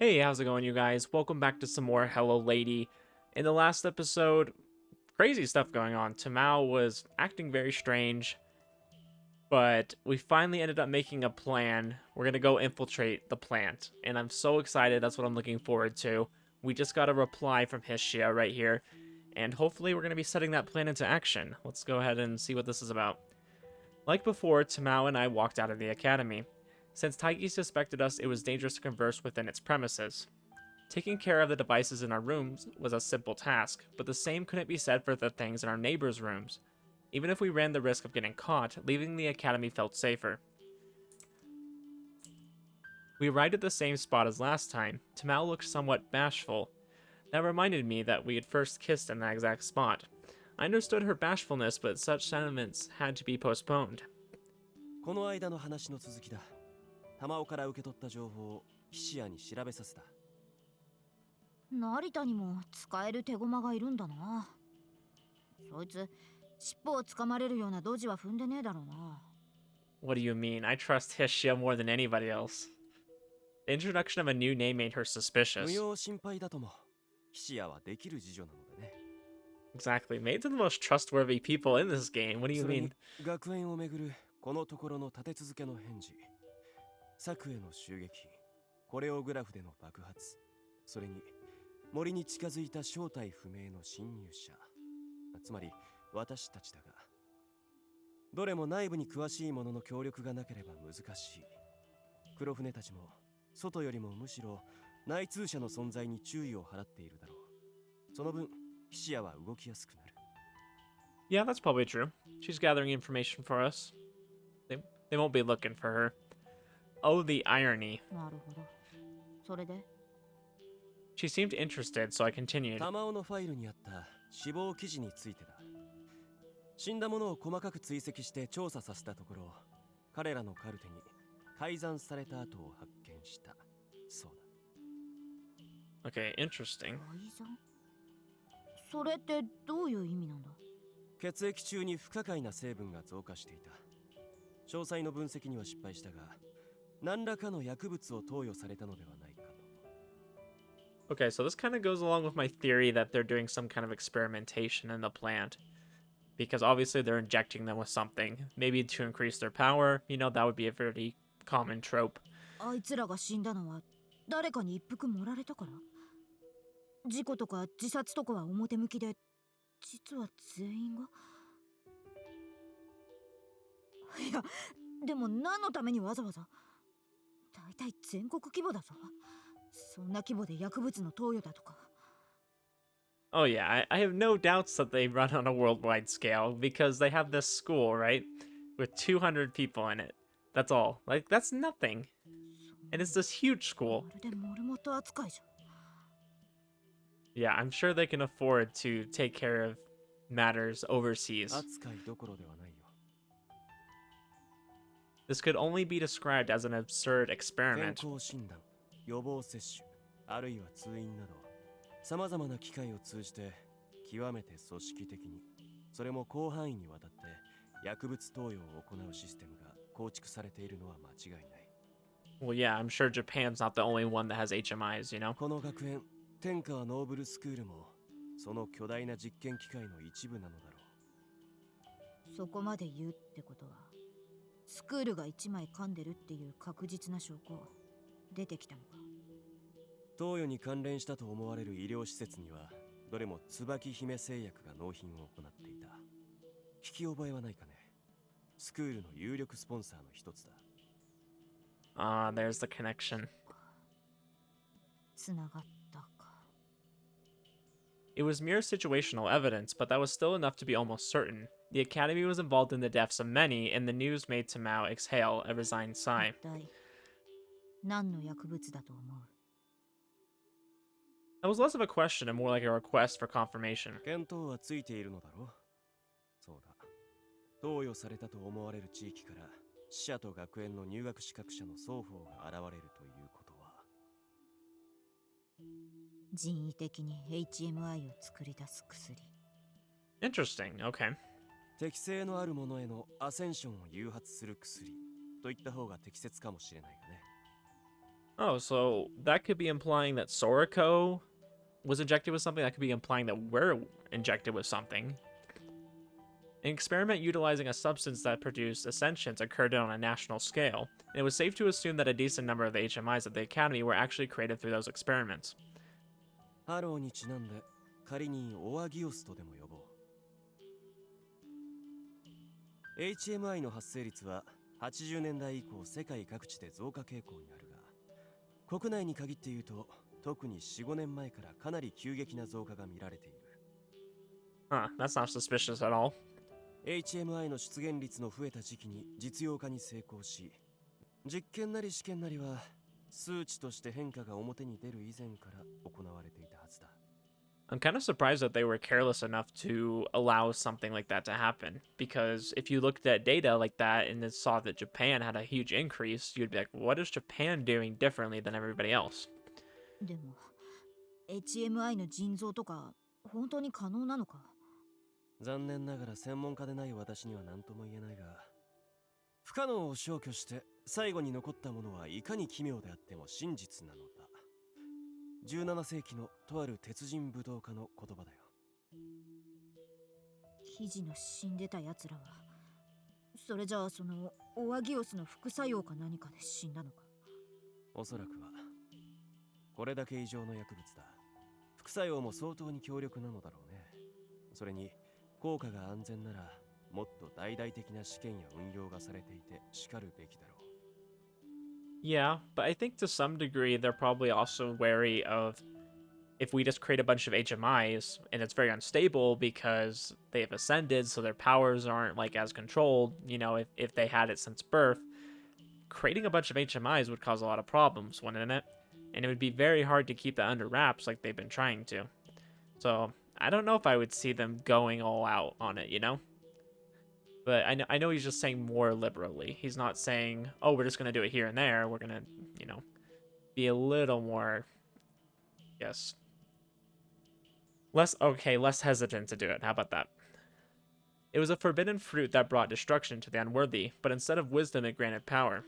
Hey, how's it going, you guys? Welcome back to some more Hello Lady. In the last episode, crazy stuff going on. Tamao was acting very strange, but we finally ended up making a plan. We're gonna go infiltrate the plant, and I'm so excited. That's what I'm looking forward to. We just got a reply from Hishia right here, and hopefully we're gonna be setting that plan into action. Let's go ahead and see what this is about. Like before, Tamao and I walked out of the academy. Since Taiki suspected us, it was dangerous to converse within its premises. Taking care of the devices in our rooms was a simple task, but the same couldn't be said for the things in our neighbors' rooms. Even if we ran the risk of getting caught, leaving the academy felt safer. We arrived at the same spot as last time. Tamao looked somewhat bashful. That reminded me that we had first kissed in that exact spot. I understood her bashfulness, but such sentiments had to be postponed. この間の話の続きだ。玉尾から受け取った情報を菱谷に調べさせた。成田にも使える手駒がいるんだな。そいつ尻尾をつかまれるようなドジは踏んでねえだろうな。What do you mean? I trust Hishia more than anybody else. The introduction of a new name made her 無 suspicious. 用心配だとも菱谷はできる事情なのでね。Exactly. Made to the most trustworthy people in this game. What do you それ mean? に学園をめぐるこのところの立て続けの返事、策への襲撃、コレオグラフでの爆発、それに森に近づいた正体不明の侵入者、つまり私たちだが、どれも内部に詳しい者の協力がなければ難しい。黒船たちも外よりもむしろ内通者の存在に注意を払っているだろう。その分菱谷は動きやすくなる。 Yeah, that's probably true. She's gathering information for us. They won't be looking for her. Oh, the irony. なるほど。それで She seemed interested, so I continued. 玉尾のファイルにあった死亡記事についてだ。死んだものを細かく追跡して調査させたところ、彼らのカルテに改ざんされた跡を発見した。そうだ。 Okay, interesting. 改ざんそれってどういう意味なんだ。血液中に不可解な成分が増加していた。詳細の分析には失敗したが、何らかの薬物を投与されたのではないかと。 Okay, so this kind of goes along with my theory that they're doing some kind of experimentation in the plant. Because obviously they're injecting them with something. Maybe to increase their power. You know, that would be a very common trope. あいつらが死んだのは誰かに一服盛られたから。事故とか自殺とかは表向きで、実は全員が。いや、でも何のためにわざわざ。大体全国規模だぞ。そんな規模で薬物の投与だとか。Oh yeah, I have no doubts that they run on a worldwide scale because they have this school, right? With 200 people in it. That's all. Like, that's nothing. And it's this huge school. まるでモルモット扱いじゃん。 Yeah, I'm sure they can afford to take care of matters overseas. 扱いどころではないよ。 This could only be described as an absurd 健 experiment. 康診断、予防接種、あるいは通院など、さまざまな機会を通じて極めて組織的に、それも広範囲にわたって薬物投与を行うシステムが構築されているのは間違いない。 Well, yeah, I'm sure Japan's not the only one that has HMIs, you know? この学園、天川ノーブルスクールもその巨大な実験機械の一部なのだろう。そこまで言うってことはスクールが一枚噛んでるっていう確実な証拠出てきたのか。投与に関連したと思われる医療施設にはどれも椿姫製薬が納品を行っていた。聞き覚えはないかね。スクールの有力スポンサーの一つだ。 Ah, there's the connection. つながったか。 It was mere situational evidence, but that was still enough to be almost certain. The Academy was involved in the deaths of many, and the news made Tamao exhale a resigned sigh. 一体何の薬物だと思う。 That was less of a question and more like a request for confirmation. 見当はついているのだろう。そうだ。投与されたと思われる地域から死者と学園の入学資格者の双方が現れるということは、人為的に HMI を作り出す薬。 Interesting, okay. 適性のあるものへのアセンションを誘発する薬といった方が適切かもしれないがね。Oh, so that could be implying that Soriko was injected with something. That could be implying that we're injected with something. An experiment utilizing a substance that produced ascensions occurred on a national scale, and it was safe to assume that a decent number of the HMIs at the Academy were actually created through those experiments. ハローにちなんで仮にオアギオスとでも呼ぼう。HMI の発生率は80年代以降世界各地で増加傾向にあるが、国内に限って言うと特に 4,5 年前からかなり急激な増加が見られている。Huh, that's not suspicious at all. HMI の出現率の増えた時期に実用化に成功し、実験なり試験なりは数値として変化が表に出る以前から行われていたはずだ。I'm kind of surprised that they were careless enough to allow something like that to happen, because if you looked at data like that and then saw that Japan had a huge increase, you'd be like, what is Japan doing differently than everybody else? でも HMI の腎臓とか本当に可能なのか？残念ながら専門家でない私には何とも言えないが、不可能を消去して最後に残ったものはいかに奇妙であっても真実なのだ。17世紀のとある鉄人武道家の言葉だよ。記事の死んでた奴らは、それじゃあそのオアギオスの副作用か何かで死んだのか？おそらくは。これだけ異常の薬物だ。副作用も相当に強力なのだろうね。それに効果が安全ならもっと大々的な試験や運用がされていてしかるべきだろう。Yeah, but I think to some degree they're probably also wary of if we just create a bunch of HMIs and it's very unstable because they have ascended, so their powers aren't like as controlled, you know, if they had it since birth, creating a bunch of HMIs would cause a lot of problems, wouldn't it? And it would be very hard to keep that under wraps like they've been trying to. So I don't know if I would see them going all out on it, you know? But I know he's just saying more liberally. He's not saying, oh, we're just going to do it here and there. We're going to, you know, be a little more, yes, less hesitant to do it. How about that? It was a forbidden fruit that brought destruction to the unworthy, but instead of wisdom, it granted power.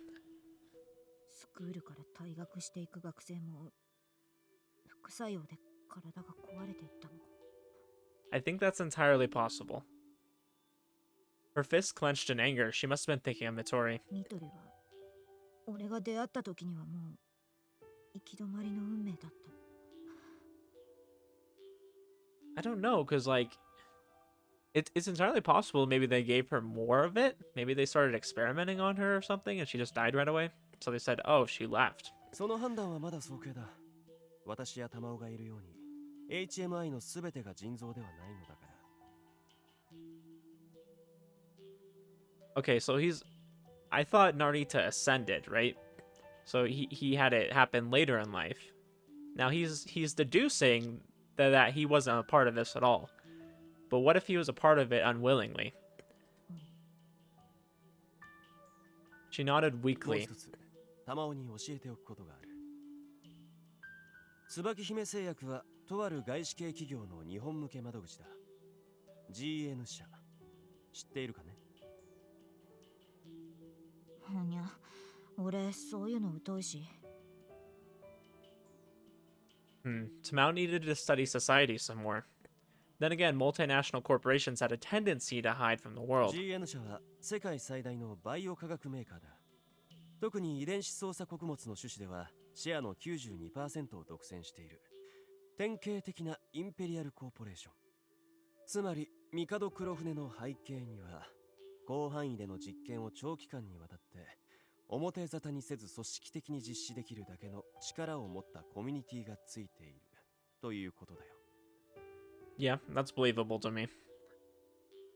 スクールから退学していく学生も副作用で体が壊れていったのか。I think that's entirely possible. Her fist clenched in anger. She must have been thinking of Mittori. ニトリは俺が出会った時にはもう行き止まりの運命だった。I don't know, because, like, it's entirely possible maybe they gave her more of it. Maybe they started experimenting on her or something, and she just died right away. So they said, oh, she left. その判断はまだ早計だ。私や玉尾がいるように HMI のすべてが腎臓ではないのだから。Okay, so I thought Narita ascended, right? So he had it happen later in life. Now he's deducing that he wasn't a part of this at all. But what if he was a part of it unwillingly? She nodded もう weakly. 一つ玉尾に教えておくことがある。椿姫製薬はとある外資系企業の日本向け窓口だ。GN 社。知っているかね？にゃ、俺そういうの疎いし。Tamao needed to study society some more. Then again, multinational corporations had a tendency to hide from the world. GN 社は世界最大のバイオ化学メーカーだ。特に遺伝子操作穀物の種子ではシェアの 92% を独占している。典型的なインペリアルコーポレーション。つまり、帝黒船の背景には、広範囲での実験を長期間にわたって表沙汰にせず組織的に実施できるだけの力を持ったコミュニティがついているということだよ。Yeah, that's believable to me.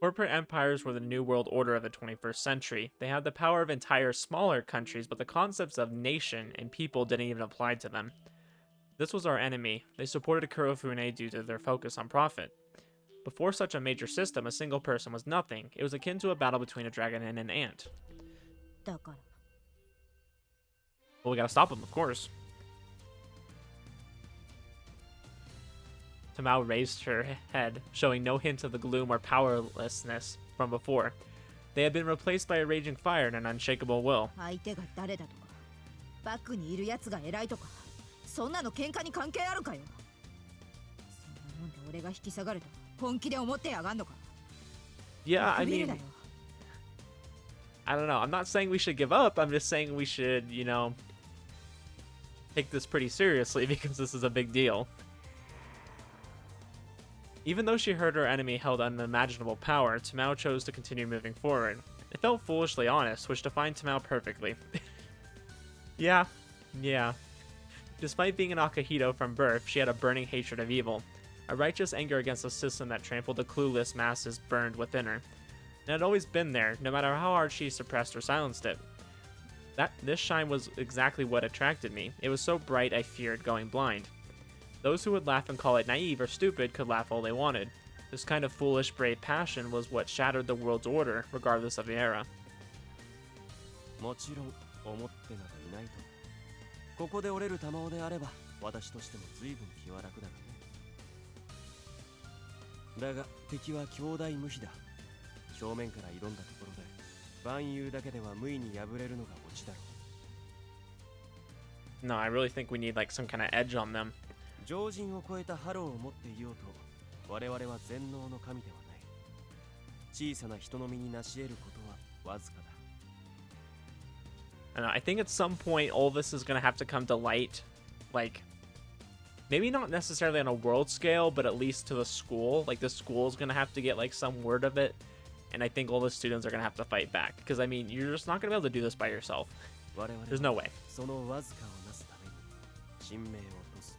Corporate empires were the new world order of the 21st century. They had the power of entire smaller countries, but the concepts of nation and people didn't even apply to them. This was our enemy. They supported Kurofune due to their focus on profit. Before such a major system, a single person was nothing. It was akin to a battle between a dragon and an ant. だから。 Well, we gotta stop him, of course. Tamao raised her head, showing no hint of the gloom or powerlessness from before. They had been replaced by a raging fire and an unshakable will. 相手が誰だとかバックにいるやつが偉いとかそんなの喧嘩に関係あるかよ。そんなもんで俺が引き下がると本気で思ってやがんのか。 Yeah, I ビビる mean, だよ。 I don't know. I'm not saying we should give up. I'm just saying we should, take this pretty seriously because this is a big deal. Even though she heard her enemy held unimaginable power, Tamao chose to continue moving forward. It felt foolishly honest, which defined Tamao perfectly. Yeah. Despite being an Akahito from birth, she had a burning hatred of evil. A righteous anger against a system that trampled the clueless masses burned within her. It had always been there, no matter how hard she suppressed or silenced it. This shine was exactly what attracted me. It was so bright I feared going blind. Those who would laugh and call it naive or stupid could laugh all they wanted. This kind of foolish, brave passion was what shattered the world's order, regardless of the era. もちろん思ってなどいないと。ここで折れる玉緒であれば私としても随分気は楽だがね。だが敵は兄弟無比だ。正面から挑んだところで万有だけでは無意に敗れるのがオチだろう。 No, I really think we need like some kind of edge on them. 常人を超えたハローを持っていようと我々は全能の神ではない。小さな人の身に成し得ることはわずかだ。 I don't know, I think at some point all this is going to have to come to light. Like, maybe not necessarily on a world scale, but at least to the school. Like, the school is going to have to get like some word of it. And I think all the students are going to have to fight back. Because, I mean, you're just not going to be able to do this by yourself. There's no way. そのわずかをなすために神明を落とす。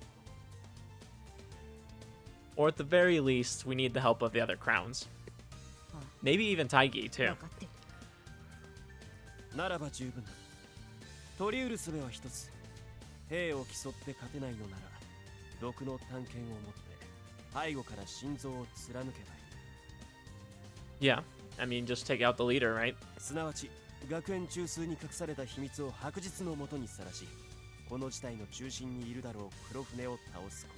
Or at the very least, we need the help of the other crowns. Maybe even Taigi, too. 分かってる。ならば十分だ。取り得る術は一つ。兵を競って勝てないのなら毒の探検を持って背後から心臓を貫けばいい。 Yeah, I mean, just take out the leader, right? すなわち学園中枢に隠された秘密を白日のもとにさらし、この事態の中心にいるだろう黒船を倒すこ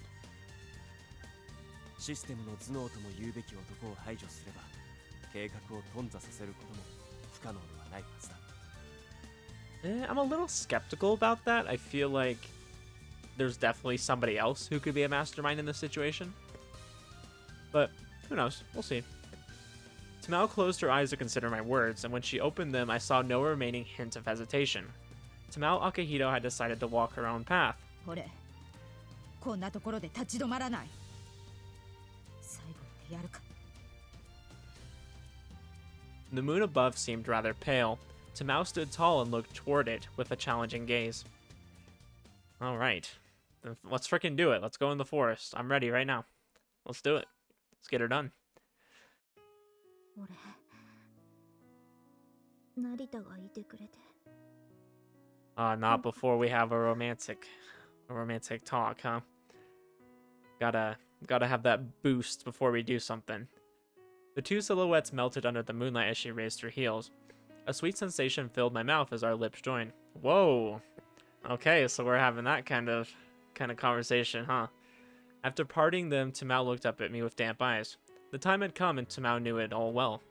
と。システムの頭脳とも言うべき男を排除すれば計画を頓挫させることも不可能ではないはずだ。 I'm a little skeptical about that. I feel like there's definitely somebody else who could be a mastermind in this situation. But who knows? We'll see. Tamao closed her eyes to consider my words, and when she opened them, I saw no remaining hint of hesitation. Tamao Akahito had decided to walk her own path. ほれ、こんなところで立ち止まらない。最後までやるか。 The moon above seemed rather pale. Tamao stood tall and looked toward it with a challenging gaze. All right. Then let's frickin' do it. Let's go in the forest. I'm ready right now. Let's do it. Let's get her done. 俺、成田がいてくれて。Not before we have a romantic talk, huh? Gotta have that boost before we do something. The two silhouettes melted under the moonlight as she raised her heels. A sweet sensation filled my mouth as our lips joined. Whoa. Okay, so we're having that kind of conversation, huh? After parting them, Tamao looked up at me with damp eyes. The time had come, and Tamao knew it all well.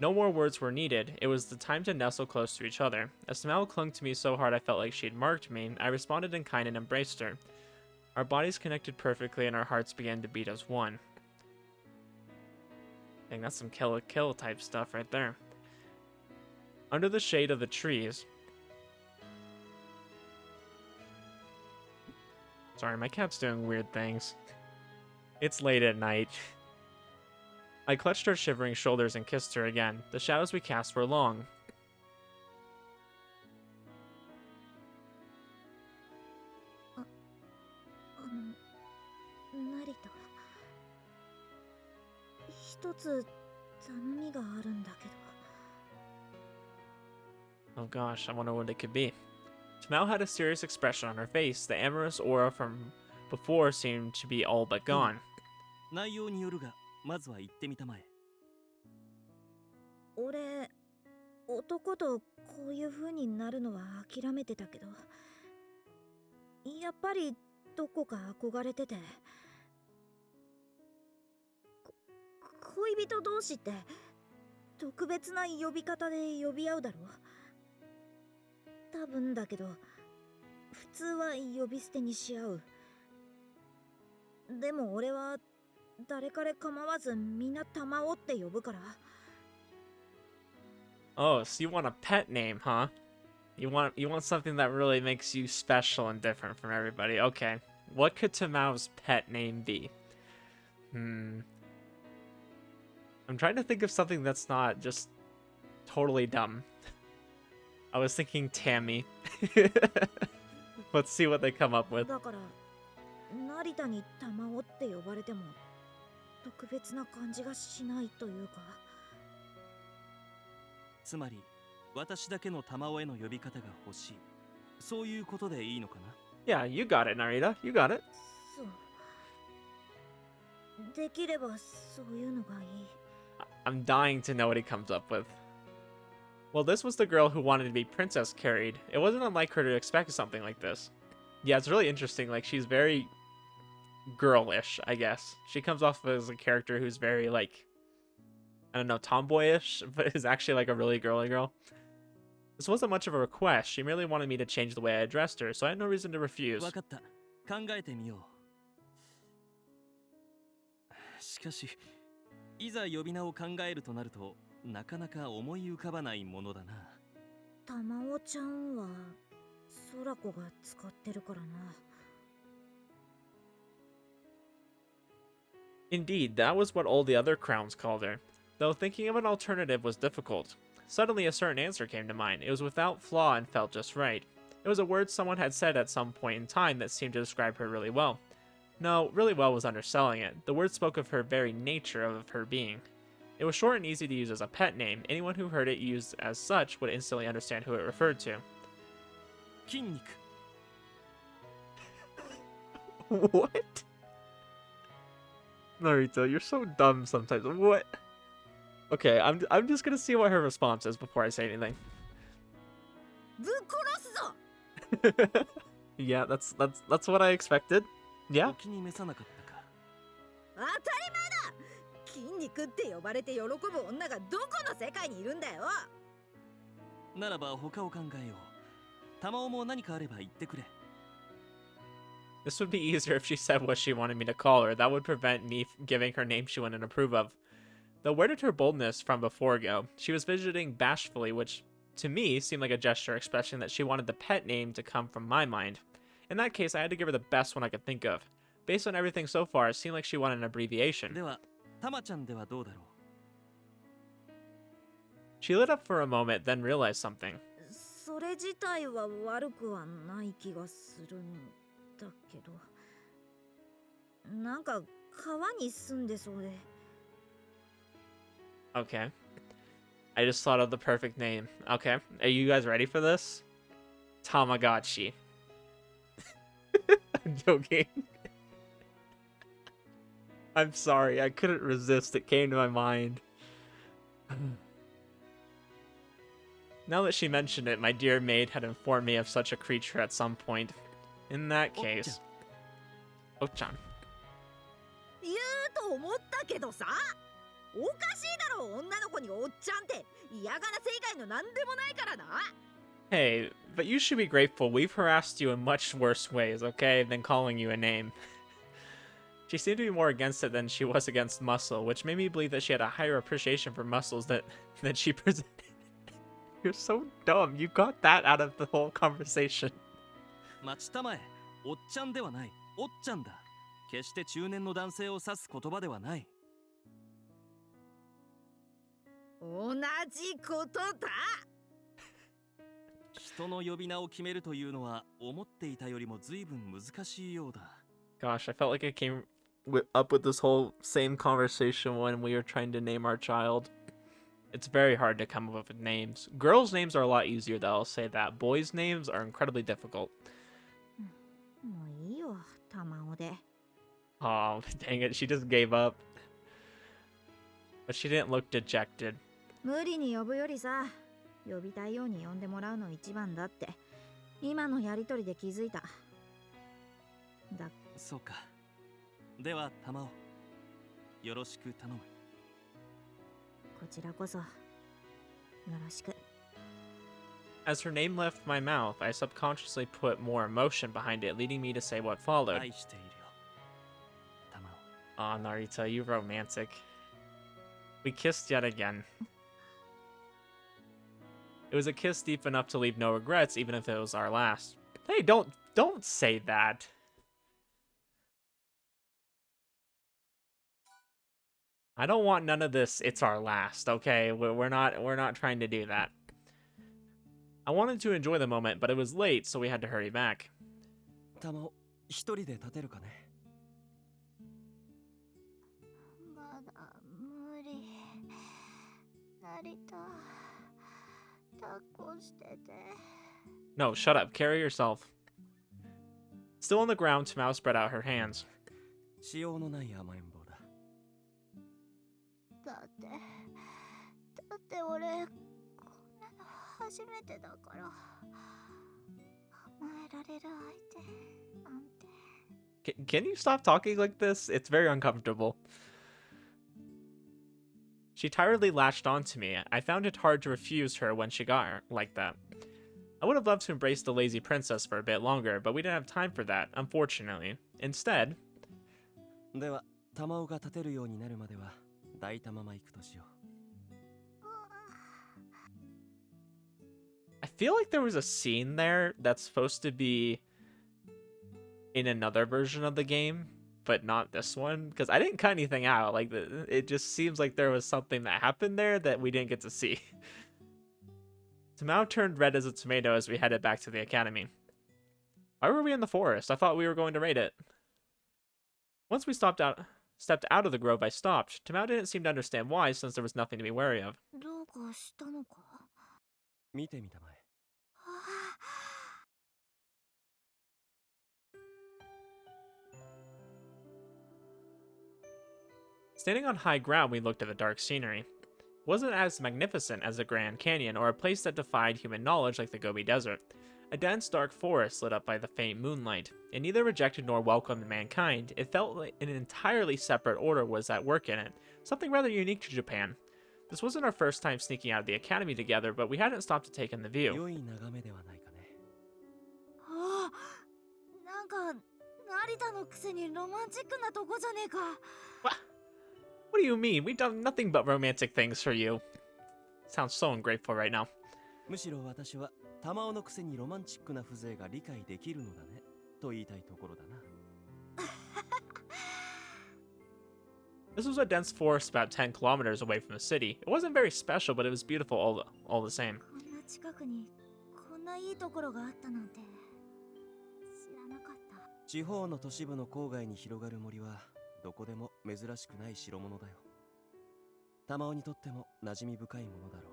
No more words were needed. It was the time to nestle close to each other. As Tamao clung to me so hard I felt like she had marked me, I responded in kind and embraced her. Our bodies connected perfectly, and our hearts began to beat as one. Dang, that's some kill type stuff right there. Under the shade of the trees... Sorry, my cat's doing weird things. It's late at night. I clutched her shivering shoulders and kissed her again. The shadows we cast were long. 成田、一つ頼みがあるんだけど。 Oh gosh, I wonder what it could be. Tamao had a serious expression on her face. The amorous aura from before seemed to be all but gone. 内容によるが、まずは行ってみたまえ。俺、男とこういう風になるのは諦めてたけど、やっぱりどこか憧れてて。恋人同士って特別な呼び方で呼び合うだろ。多分だけど通は呼び捨てにし合う。でも俺は誰彼構わずみんな玉尾って呼ぶから。 Oh, so you want a pet name, huh? You want something that really makes you special and different from everybody. Okay. What could Tamao's pet name be? I'm trying to think of something that's not just totally dumb. I was thinking Tammy. Let's see what they come up with. だから成田に玉尾って呼ばれても特別な感じがしないというか。つまり私だけの玉尾への呼び方が欲しい、そういうことでいいのかな。 Yeah, you got it, Narita. You got it. そう。できればそういうのがいい。 I'm dying to know what he comes up with. Well, this was the girl who wanted to be princess carried. It wasn't unlike her to expect something like this. Yeah, it's really interesting. Like, she's very girlish, I guess. She comes off as a character who's very, like, I don't know, tomboyish, but is actually, like, a really girly girl. This wasn't much of a request. She merely wanted me to change the way I addressed her, so I had no reason to refuse. わかった。考えてみよう。しかし、いざ呼び名を考えるとなると、なかなか思い浮かばないものだな。玉尾ちゃんは空子が使ってるからな。 Indeed, that was what all the other crowns called her. Though thinking of an alternative was difficult. Suddenly a certain answer came to mind. It was without flaw and felt just right. It was a word someone had said at some point in time that seemed to describe her really well. No, really well was underselling it. The word spoke of her very nature of her being. It was short and easy to use as a pet name. Anyone who heard it used as such would instantly understand who it referred to. 筋肉。 What? Narita, you're so dumb sometimes. What? Okay, I'm just gonna see what her response is before I say anything. ぶっ殺すぞ。 Yeah, that's what I expected. Yeah. お気に召さなかったか。当たり前だ。筋肉って呼ばれて喜ぶ女がどこの世界にいるんだよ。ならば他を考えよう。玉尾も何かあれば言ってくれ。 This would be easier if she said what she wanted me to call her. That would prevent me giving her name she wouldn't approve of. Though where did her boldness from before go? She was fidgeting bashfully, which to me seemed like a gesture expressing that she wanted the pet name to come from my mind. In that case, I had to give her the best one I could think of. Based on everything so far, it seemed like she wanted an abbreviation. では、たまちゃんではどうだろう。 She lit up for a moment, then realized something. それ自体は悪くはない気がするんだけど、なんか川に住んでそうで。 Okay. I just thought of the perfect name. Okay. Are you guys ready for this? Tamagotchi. I'm joking. I'm sorry. I couldn't resist. It came to my mind. Now that she mentioned it, my dear maid had informed me of such a creature at some point. In that case... Ochan. 言うと思ったけどさ。おかしいだろ、女の子におっちゃんって。嫌がらせ以外の何でもないからな。 Hey, but you should be grateful. We've harassed you in much worse ways, okay, than calling you a name. She seemed to be more against it than she was against muscle, which made me believe that she had a higher appreciation for muscles that she presented. You're so dumb. You got that out of the whole conversation. 待ちたまえ。おっちゃんではない。おっちゃんだ。決して中年の男性を指す言葉ではない。 同じことだ。 人の呼び名を決めるというのは思っていたよりも随分難しいようだ。 Gosh, I felt like I came up with this whole same conversation when we were trying to name our child. It's very hard to come up with names. Girls' names are a lot easier, though, I'll say that. Boys' names are incredibly difficult. もういいよ、玉尾で。 Oh, dang it, she just gave up. But she didn't look dejected. 無理に呼ぶよりさ、呼びたいように呼んでもらうの一番だって、今のやりとりで気づいた。だ。そうか。では、玉尾。よろしく頼む。 こちらこそ、よろしく。As her name left my mouth, I subconsciously put more emotion behind it, leading me to say what followed. 愛しているよ玉緒 Aw, Narita, you romantic. We kissed yet again. It was a kiss deep enough to leave no regrets, even if it was our last. Hey, don't say that. I don't want none of this. It's our last, okay? We're not trying to do that. I wanted to enjoy the moment, but it was late, so we had to hurry back. 玉緒一人で立てるかねまだ無理。成田、抱っこしてて。 No, shut up. Carry yourself. Still on the ground, Tamao spread out her hands. しようのない甘えん坊だだって俺こんなの初めてだから甘えられる相手なんて。 Can you stop talking like this? It's very uncomfortable. She tiredly latched onto me. I found it hard to refuse her when she got her like that. I would have loved to embrace the lazy princess for a bit longer, but we didn't have time for that, unfortunately. Instead, では玉緒が立てるようになるまでは大玉間行くとしよう I feel like there was a scene there that's supposed to be in another version of the game, but not this one, because I didn't cut anything out. Like, it just seems like there was something that happened there that we didn't get to see. Tamao turned red as a tomato as we headed back to the academy. Why were we in the forest? I thought we were going to raid it. Once we stepped out of the grove, I stopped. Tamao didn't seem to understand why, since there was nothing to be wary of. どうかしたのか。見てみたまえ Standing on high ground, we looked at the dark scenery. It wasn't as magnificent as the Grand Canyon or a place that defied human knowledge like the Gobi Desert. A dense, dark forest lit up by the faint moonlight. It neither rejected nor welcomed mankind. It felt like an entirely separate order was at work in it, something rather unique to Japan. This wasn't our first time sneaking out of the academy together, but we hadn't stopped to take in the view. 良い眺めではないかねあ、なんか成田のくせにロマンチックなとこじゃねえか。 What do you mean? We've done nothing but romantic things for you. Sounds so ungrateful right now. むしろ私は玉緒のくせにロマンチックな風情が理解できるのだねと言いたいところだな This was a dense forest about 10 kilometers away from the city. It wasn't very special, but it was beautiful all the same. こんな近くにこんないいところがあったなんて知らなかった。地方の都市部の郊外に広がる森はどこでも珍しくない代物だよ玉緒にとっても馴染み深いものだろ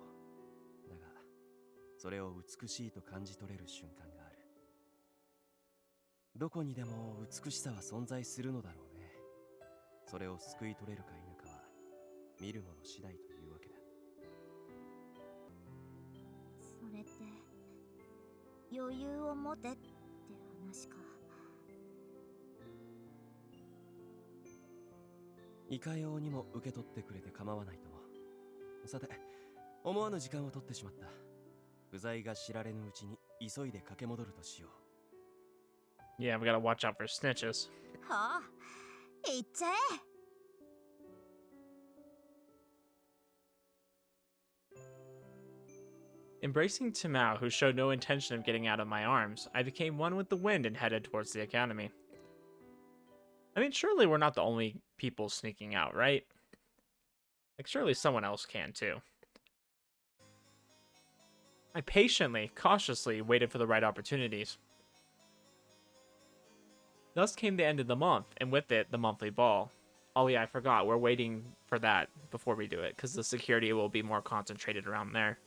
うだがそれを美しいと感じ取れる瞬間があるどこにでも美しさは存在するのだろうねそれを救い取れるか否かは見る者次第というわけだそれって余裕を持てって話か。いかようにも受け取ってくれて構わないともさて思わぬ時間を取ってしまった不在が知られぬうちに急いで駆け戻るとしよう Yeah, we gotta watch out for snitches. はあ、行っちゃえ。Embracing Tamao, who showed no intention of getting out of my arms, I became one with the wind and headed towards the academy. I mean, surely we're not the only people sneaking out, right? Like, surely someone else can, too. I patiently, cautiously waited for the right opportunities. Thus came the end of the month, and with it, the monthly ball. Oh yeah, I forgot, we're waiting for that before we do it, because the security will be more concentrated around there.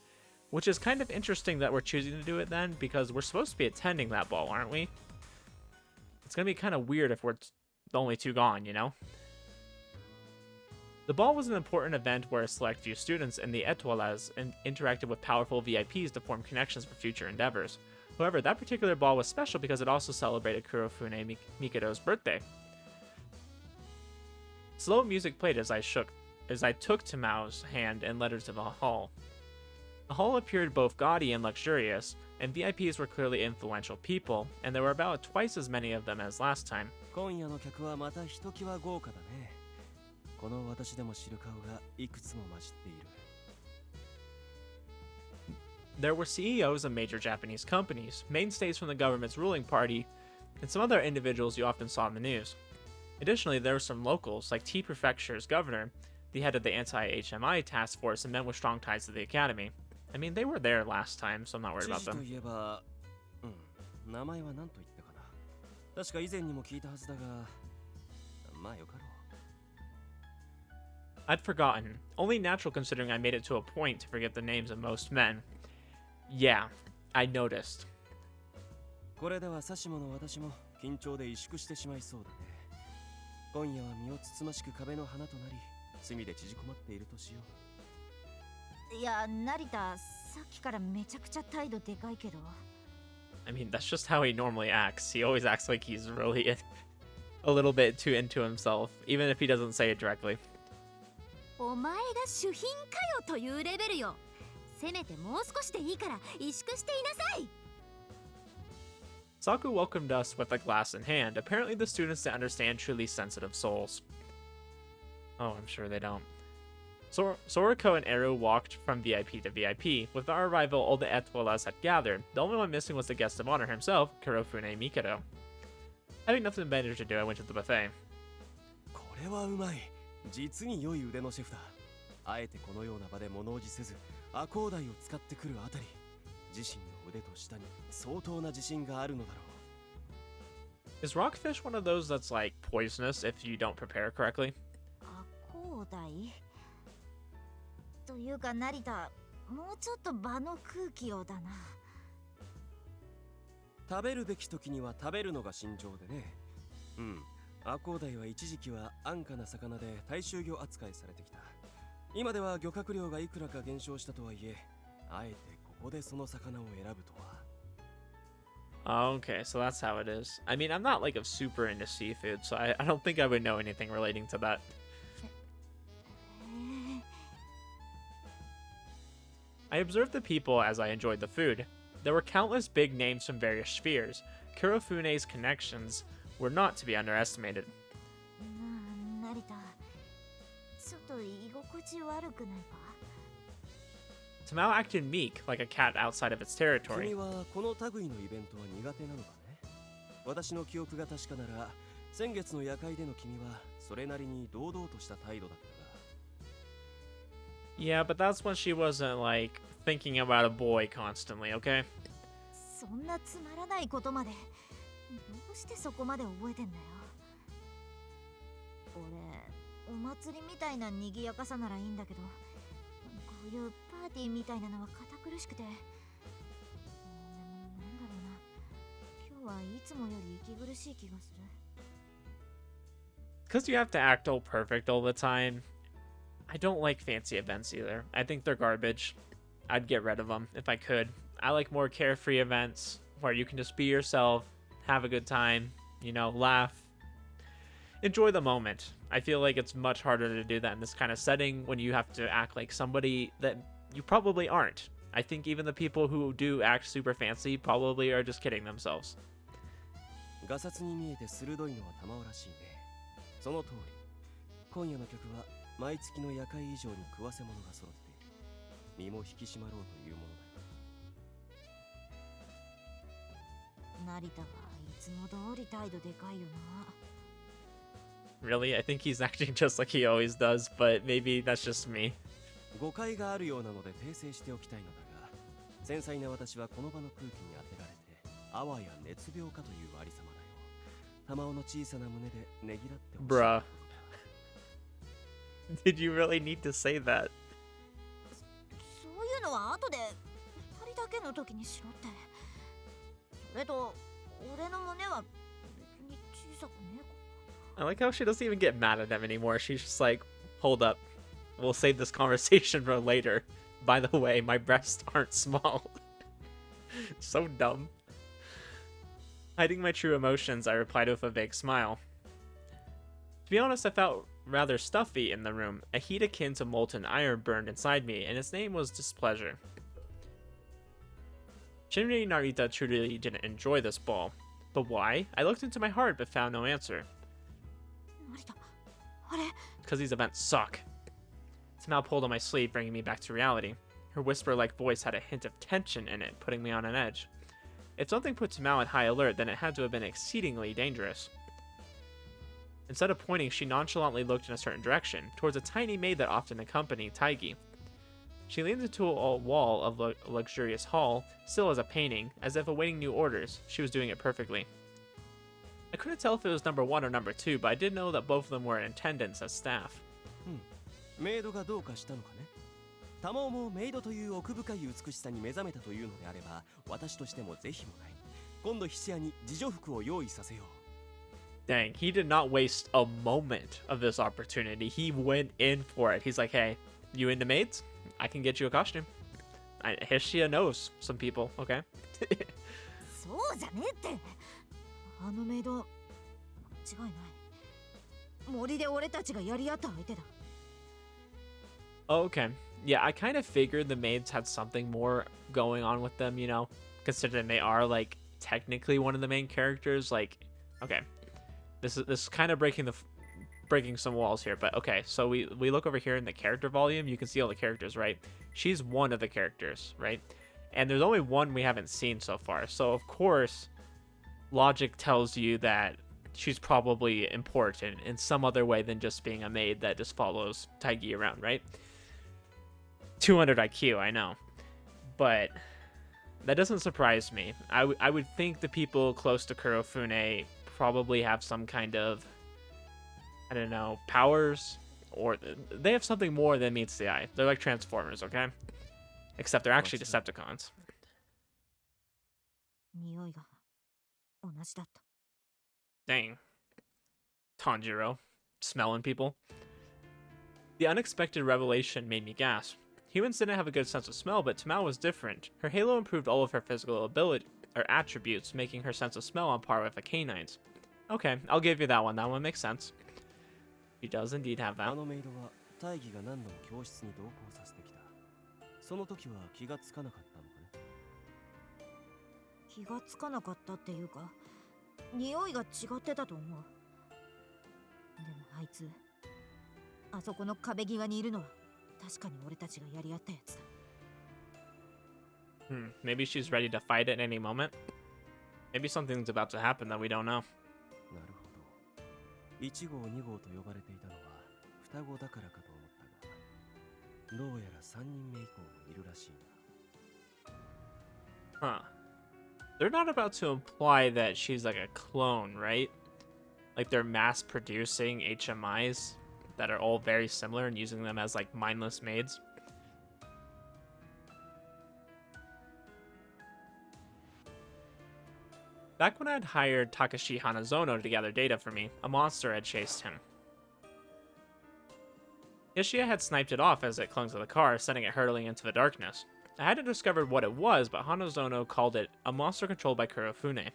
Which is kind of interesting that we're choosing to do it then, because we're supposed to be attending that ball, aren't we? It's going to be kind of weird if we're the only two gone, you know? The ball was an important event where a select few students in the étoiles interacted with powerful VIPs to form connections for future endeavors. However, that particular ball was special because it also celebrated Kurofune Mikado's birthday. Slow music played as I took Tamao's hand and led her to the hall. The hall appeared both gaudy and luxurious, and VIPs were clearly influential people, and there were about twice as many of them as last time. 今夜の客はまたひときわ豪華だね。この私でも知る顔がいくつも混じっている。There were CEOs of major Japanese companies, mainstays from the government's ruling party, and some other individuals you often saw in the news. Additionally, there were some locals, like T Prefecture's governor, the head of the anti-HMI task force, and men with strong ties to the academy. I mean, they were there last time, so I'm not worried about 知事と them. いえば、名前は何と言ったかな。確か以前にも聞いたはずだが、まあよかろう。I'd forgotten, only natural considering I made it to a point to forget the names of most men. Yeah, I noticed. これではさしもの私も緊張で萎縮してしまいそうだね。今夜は身をつつましく壁の花となり、隅で縮こまっているとしよう。いや、成田、さっきからめちゃくちゃ態度でかいけど。I mean, that's just how he normally acts. He always acts like he's really a little bit too into himself, even if he doesn't say it directly. お前が主賓かよというレベルよ。せめてもう少しでいいから萎縮していなさい。Saku welcomed us with a glass in hand. Apparently the students didn't understand truly sensitive souls. Oh, I'm sure they don't. Soriko and Eru walked from VIP to VIP. With our arrival, all the Etoilas had gathered. The only one missing was the guest of honor himself, Kurofune Mikado. Having nothing better to do, I went to the buffet. これはうまい。実に良い腕のシェフだ。あえてこのような場で物おじせず、アコウダイを使ってくるあたり、自身の腕と舌に相当な自信があるのだろう。Is rockfish one of those that's like poisonous if you don't prepare correctly? あ、こうだいというか成田、もうちょっと場の空気をだな。食べるべき時には食べるのが信条でね。アコウダイは一時期は安価な魚で大衆魚扱いされてきた。今では漁獲量がいくらか減少したとはいえ、あえてここでその魚を選ぶとは。Okay, so that's how it is. I mean, I'm not like super into seafood, so I don't think I would know anything relating to that. I observed the people as I enjoyed the food. There were countless big names from various spheres. Kurofune's connections were not to be underestimated. なあ、成田、ちょっと居心地悪くないかTamao acted meek, like a cat outside of its territory. 君はこの類のイベントは苦手なのかね。私の記憶が確かなら、先月の夜会での君はそれなりに堂々とした態度だったが。Yeah, but that's when she wasn't, like, thinking about a boy constantly, okay? そんなつまらないことまで、どうしてそこまで覚えてんだよ。俺、お祭りみたいな賑やかさならいいんだけど、こういうパーティーみたいなのは堅苦しくて。でもなんだろうな、今日はいつもより息苦しい気がする。Because you have to act all perfect all the time, I don't like fancy events either. I think they're garbage. I'd get rid of them if I could. I like more carefree events where you can just be yourself, have a good time, you know, laugh, enjoy the moment. I feel like it's much harder to do that in this kind of setting when you have to act like somebody that you probably aren't. I think even the people who do act super fancy probably are just kidding themselves. ガサツに見えて鋭いのは玉尾らしいね。その通り。今夜の曲は毎月の夜会以上に食わせ物が揃っている。身も引き締まろうというものだよ。成田はいつも通り態度でかいよな。Really? I think he's acting just like he always does, but maybe that's just me. 誤解があるようなので訂正しておきたいのだが、繊細な私はこの場の空気に当てられて、あわや熱病かというありさまだよ。玉尾の小さな胸でねぎらってほしい。Bruh. Did you really need to say that? そういうのは後で2人だけの時にしろって。それと俺の胸は別に小さくねえか。I like how she doesn't even get mad at him anymore. She's just like, hold up. We'll save this conversation for later. By the way, my breasts aren't small. So dumb. Hiding my true emotions, I replied with a vague smile. To be honest, I felt rather stuffy in the room. A heat akin to molten iron burned inside me, and its name was displeasure. Shinri Narita truly didn't enjoy this ball. But why? I looked into my heart but found no answer. 成田あれ Because these events suck. Tamao pulled on my sleeve, bringing me back to reality. Her whisper-like voice had a hint of tension in it, putting me on an edge. If something put Tamao in high alert, then it had to have been exceedingly dangerous. Instead of pointing, she nonchalantly looked in a certain direction, towards a tiny maid that often accompanied Taigi. She leaned into a wall of a luxurious hall, still as a painting, as if awaiting new orders. She was doing it perfectly. I couldn't tell if it was number 1 or number 2, but I did know that both of them were in attendance as staff. メイドがどうかしたのかね。タマオもメイドという奥深い美しさに目覚めたというのであれば、私としても是非もない。今度菱屋に自助服を用意させよう。 Dang, he did not waste a moment of this opportunity. He went in for it. He's like, hey, you into maids? I can get you a costume. Hishia knows some people, okay? そうじゃねえって。あのメイド間違いない。森で俺たちがやり合った相手だ。 Oh, okay. Yeah, I kind of figured the maids had something more going on with them, you know, considering they are like technically one of the main characters. Like, okay, this is kind of breaking some walls here, but okay. So we look over here in the character volume. You can see all the characters, right? She's one of the characters, right? And there's only one we haven't seen so far. So of course, logic tells you that she's probably important in some other way than just being a maid that just follows Taigi around, right? 200 IQ, I know. But that doesn't surprise me. I would think the people close to Kurofune probably have some kind of, I don't know, powers, or they have something more than meets the eye. They're like Transformers, okay? Except they're actually Decepticons. 匂いが同じだった。 Dang. Tanjiro. Smelling people. The unexpected revelation made me gasp. Humans didn't have a good sense of smell, but Tamao was different. Her halo improved all of her physical ability or attributes, making her sense of smell on par with a canine's. Okay, I'll give you that one. That one makes sense. She does indeed have that. あのメイドは大義が何度も教室に同行させてきた。その時は気がつかなかったのかね。気がつかなかったっていうか、匂いが違ってたと思う。でもあいつ、あそこの壁際にいるのは確かに俺たちがやり合ったやつだ。Maybe she's ready to fight at any moment. Maybe something's about to happen that we don't know. なるほど。1号2号と呼ばれていたのは双子だからかと思ったが、どうやら3人目以降もいるらしいな。 Huh. They're not about to imply that she's like a clone, right? Like they're mass producing HMIs that are all very similar and using them as like mindless maids. Back when I had hired Takashi Hanazono to gather data for me, a monster had chased him. Ishia had sniped it off as it clung to the car, sending it hurtling into the darkness. I hadn't discovered what it was, but Hanazono called it a monster controlled by Kurofune.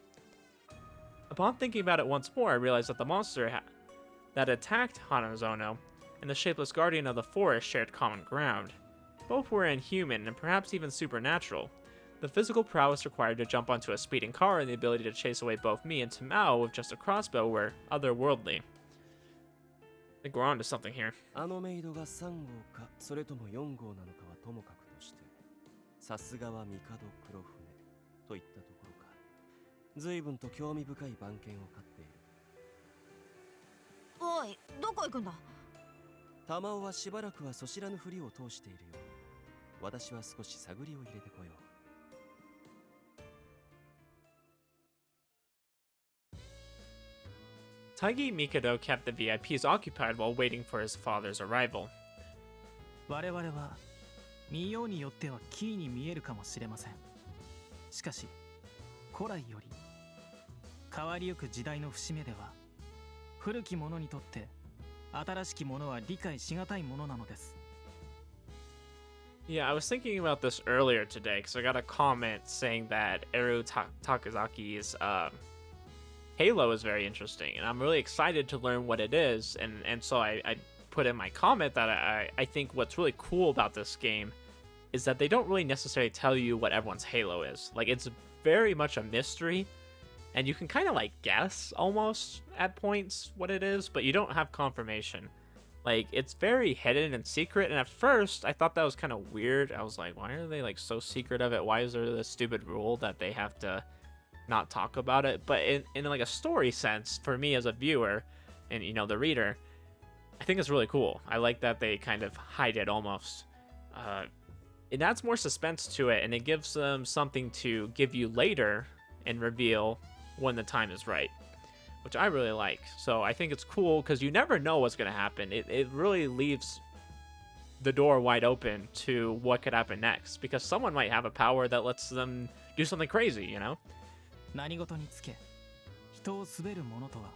Upon thinking about it once more, I realized that the monster that attacked Hanazono and the shapeless guardian of the forest shared common ground. Both were inhuman and perhaps even supernatural. The physical prowess required to jump onto a speeding car and the ability to chase away both me and Tamao with just a crossbow were otherworldly. I think we're on to something here. あのメイドが3号かそれとも4号なのかはともかくとして、さすがは帝黒船といったところか。随分と興味深い番犬を飼っている。おい、どこ行くんだ。玉尾はしばらくはそしらぬふりを通しているように、私は少し探りを入れてこよう。Taigi Mikado kept the VIPs occupied while waiting for his father's arrival. 我々は見ようによってはキーに見えるかもしれません。しかし古来より変わりゆく時代の節目では古き者にとって新しきものは理解しがたいものなのです。 Yeah, I was thinking about this earlier today because I got a comment saying that Eru Takazaki's Halo is very interesting, and I'm really excited to learn what it is. And so I put in my comment that I think what's really cool about this game is that they don't really necessarily tell you what everyone's Halo is. Like, it's very much a mystery, and you can kind of like guess almost at points what it is, but you don't have confirmation. Like, it's very hidden and secret, and at first I thought that was kind of weird. I was like, why are they like so secret of it? Why is there this stupid rule that they have to not talk about it? But in like a story sense, for me as a viewer and the reader, I think it's really cool. I like that they kind of hide it almost. It adds more suspense to it, and it gives them something to give you later and reveal when the time is right, which I really like. So I think it's cool because you never know what's going to happen. It really leaves the door wide open to what could happen next, because someone might have a power that lets them do something crazy, you know? 何事につけ人を滑る者とは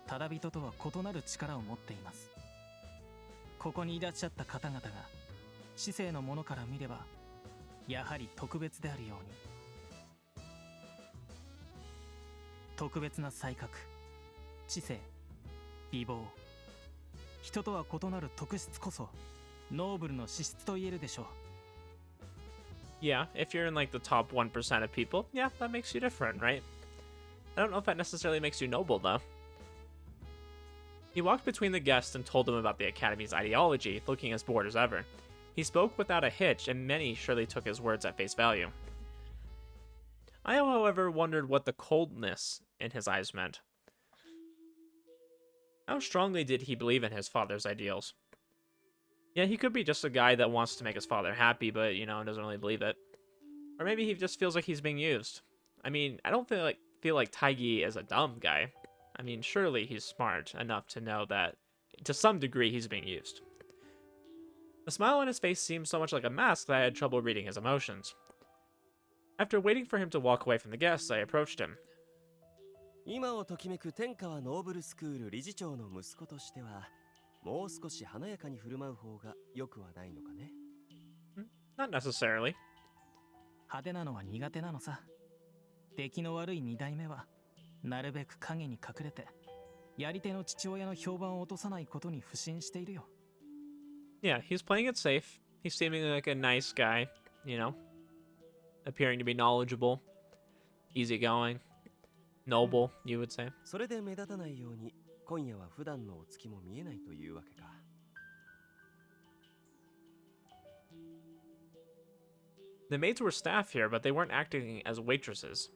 ただ人とは異なる力を持っています。ここにいらっしゃった方々が知性の者から見ればやはり特別であるように、特別な才覚、知性、美貌、人とは異なる特質こそノーブルの資質と言えるでしょう。Yeah, if you're in like the top 1% of people, yeah, that makes you different, right? I don't know if that necessarily makes you noble, though. He walked between the guests and told them about the Academy's ideology, looking as bored as ever. He spoke without a hitch, and many surely took his words at face value. I, however, wondered what the coldness in his eyes meant. How strongly did he believe in his father's ideals? Yeah, he could be just a guy that wants to make his father happy, but, doesn't really believe it. Or maybe he just feels like he's being used. I mean, I don't feel like Taigi is a dumb guy. I mean, surely he's smart enough to know that, to some degree, he's being used. The smile on his face seemed so much like a mask that I had trouble reading his emotions. After waiting for him to walk away from the guests, I approached him. 今をときめく天川ノーブルスクール理事長の息子としては、もう少し華やかに振る舞う方が良くはないのかね。Not necessarily. 派手なのは苦手なのさ。出来の悪い二代目はなるべく影に隠れてやり手の父親の評判を落とさないことに不信しているよ。Yeah, he's playing it safe. He's seeming like a nice guy, appearing to be knowledgeable, easygoing, noble, you would say. それで目立たないように今夜は普段のお月も見えないというわけか。The maids were staff here, but they weren't acting as waitresses.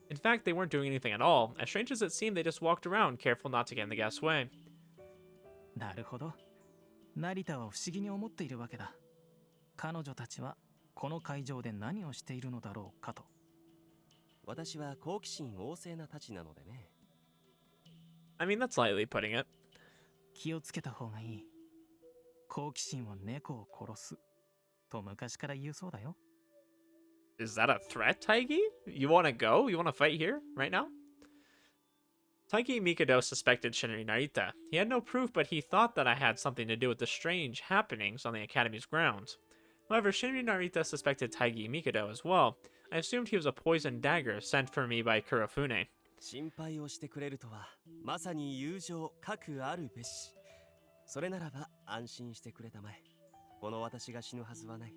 In fact, they weren't doing anything at all. As strange as it seemed, they just walked around, careful not to get in the guest's way. なるほど。成田は不思議に思っているわけだ。彼女たちはこの会場で何をしているのだろうかと。私は好奇心旺盛なたちなのでね。I mean, that's lightly putting it. 気をつけた方がいい。好奇心は猫を殺すと昔から言うそうだよ。Is that a threat, Taigi? You want to go? You want to fight here, right now? Taigi Mikado suspected Shinri Narita. He had no proof, but he thought that I had something to do with the strange happenings on the Academy's grounds. However, Shinri Narita suspected Taigi Mikado as well. I assumed he was a poisoned dagger sent for me by Kurofune. 心配をしてくれるとは、まさに友情各あるべし。それならば安心してくれたまえ。この私が死ぬはずはない。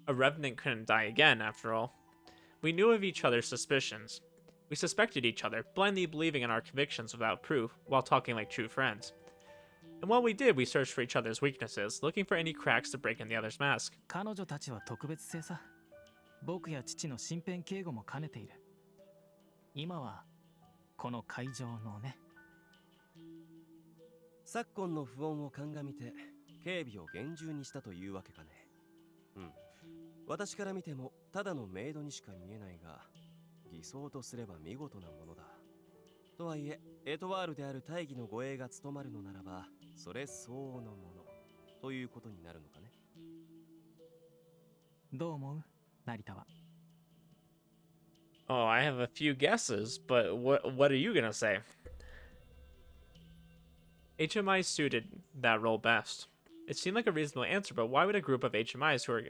A revenant couldn't die again, after all. We knew of each other's suspicions. We suspected each other, blindly believing in our convictions without proof, while talking like true friends. And while we did, we searched for each other's weaknesses, looking for any cracks to break in the other's mask. 彼女たちは特別性さ。僕や父の身辺警護も兼ねている。今はこの会場のね。昨今の不穏を鑑みて警備を厳重にしたというわけかね。私から見てもただのメイドにしか見えないが、偽装とすれば見事なものだ。とはいえ、エトワールである大義の護衛が務まるのならば、それ相応のものということになるのかね。どう思う、成田は。Oh, I have a few guesses, but what are you gonna say? HMI suited that role best. It seemed like a reasonable answer, but why would a group of HMIs who are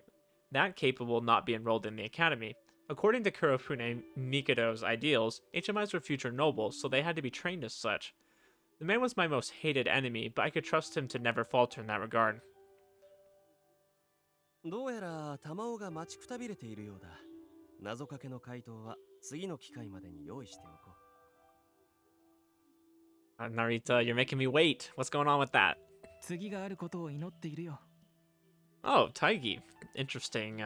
that capable not be enrolled in the academy? According to Kurofune Mikado's ideals, HMIs were future nobles, so they had to be trained as such. The man was my most hated enemy, but I could trust him to never falter in that regard. どうやら玉尾が待ちくたびれているようだ。謎かけの回答は次の機会までに用意しておこう。Narita, you're making me wait. What's going on with that? 次があることを祈っているよ。 Oh, Taigi. Interesting,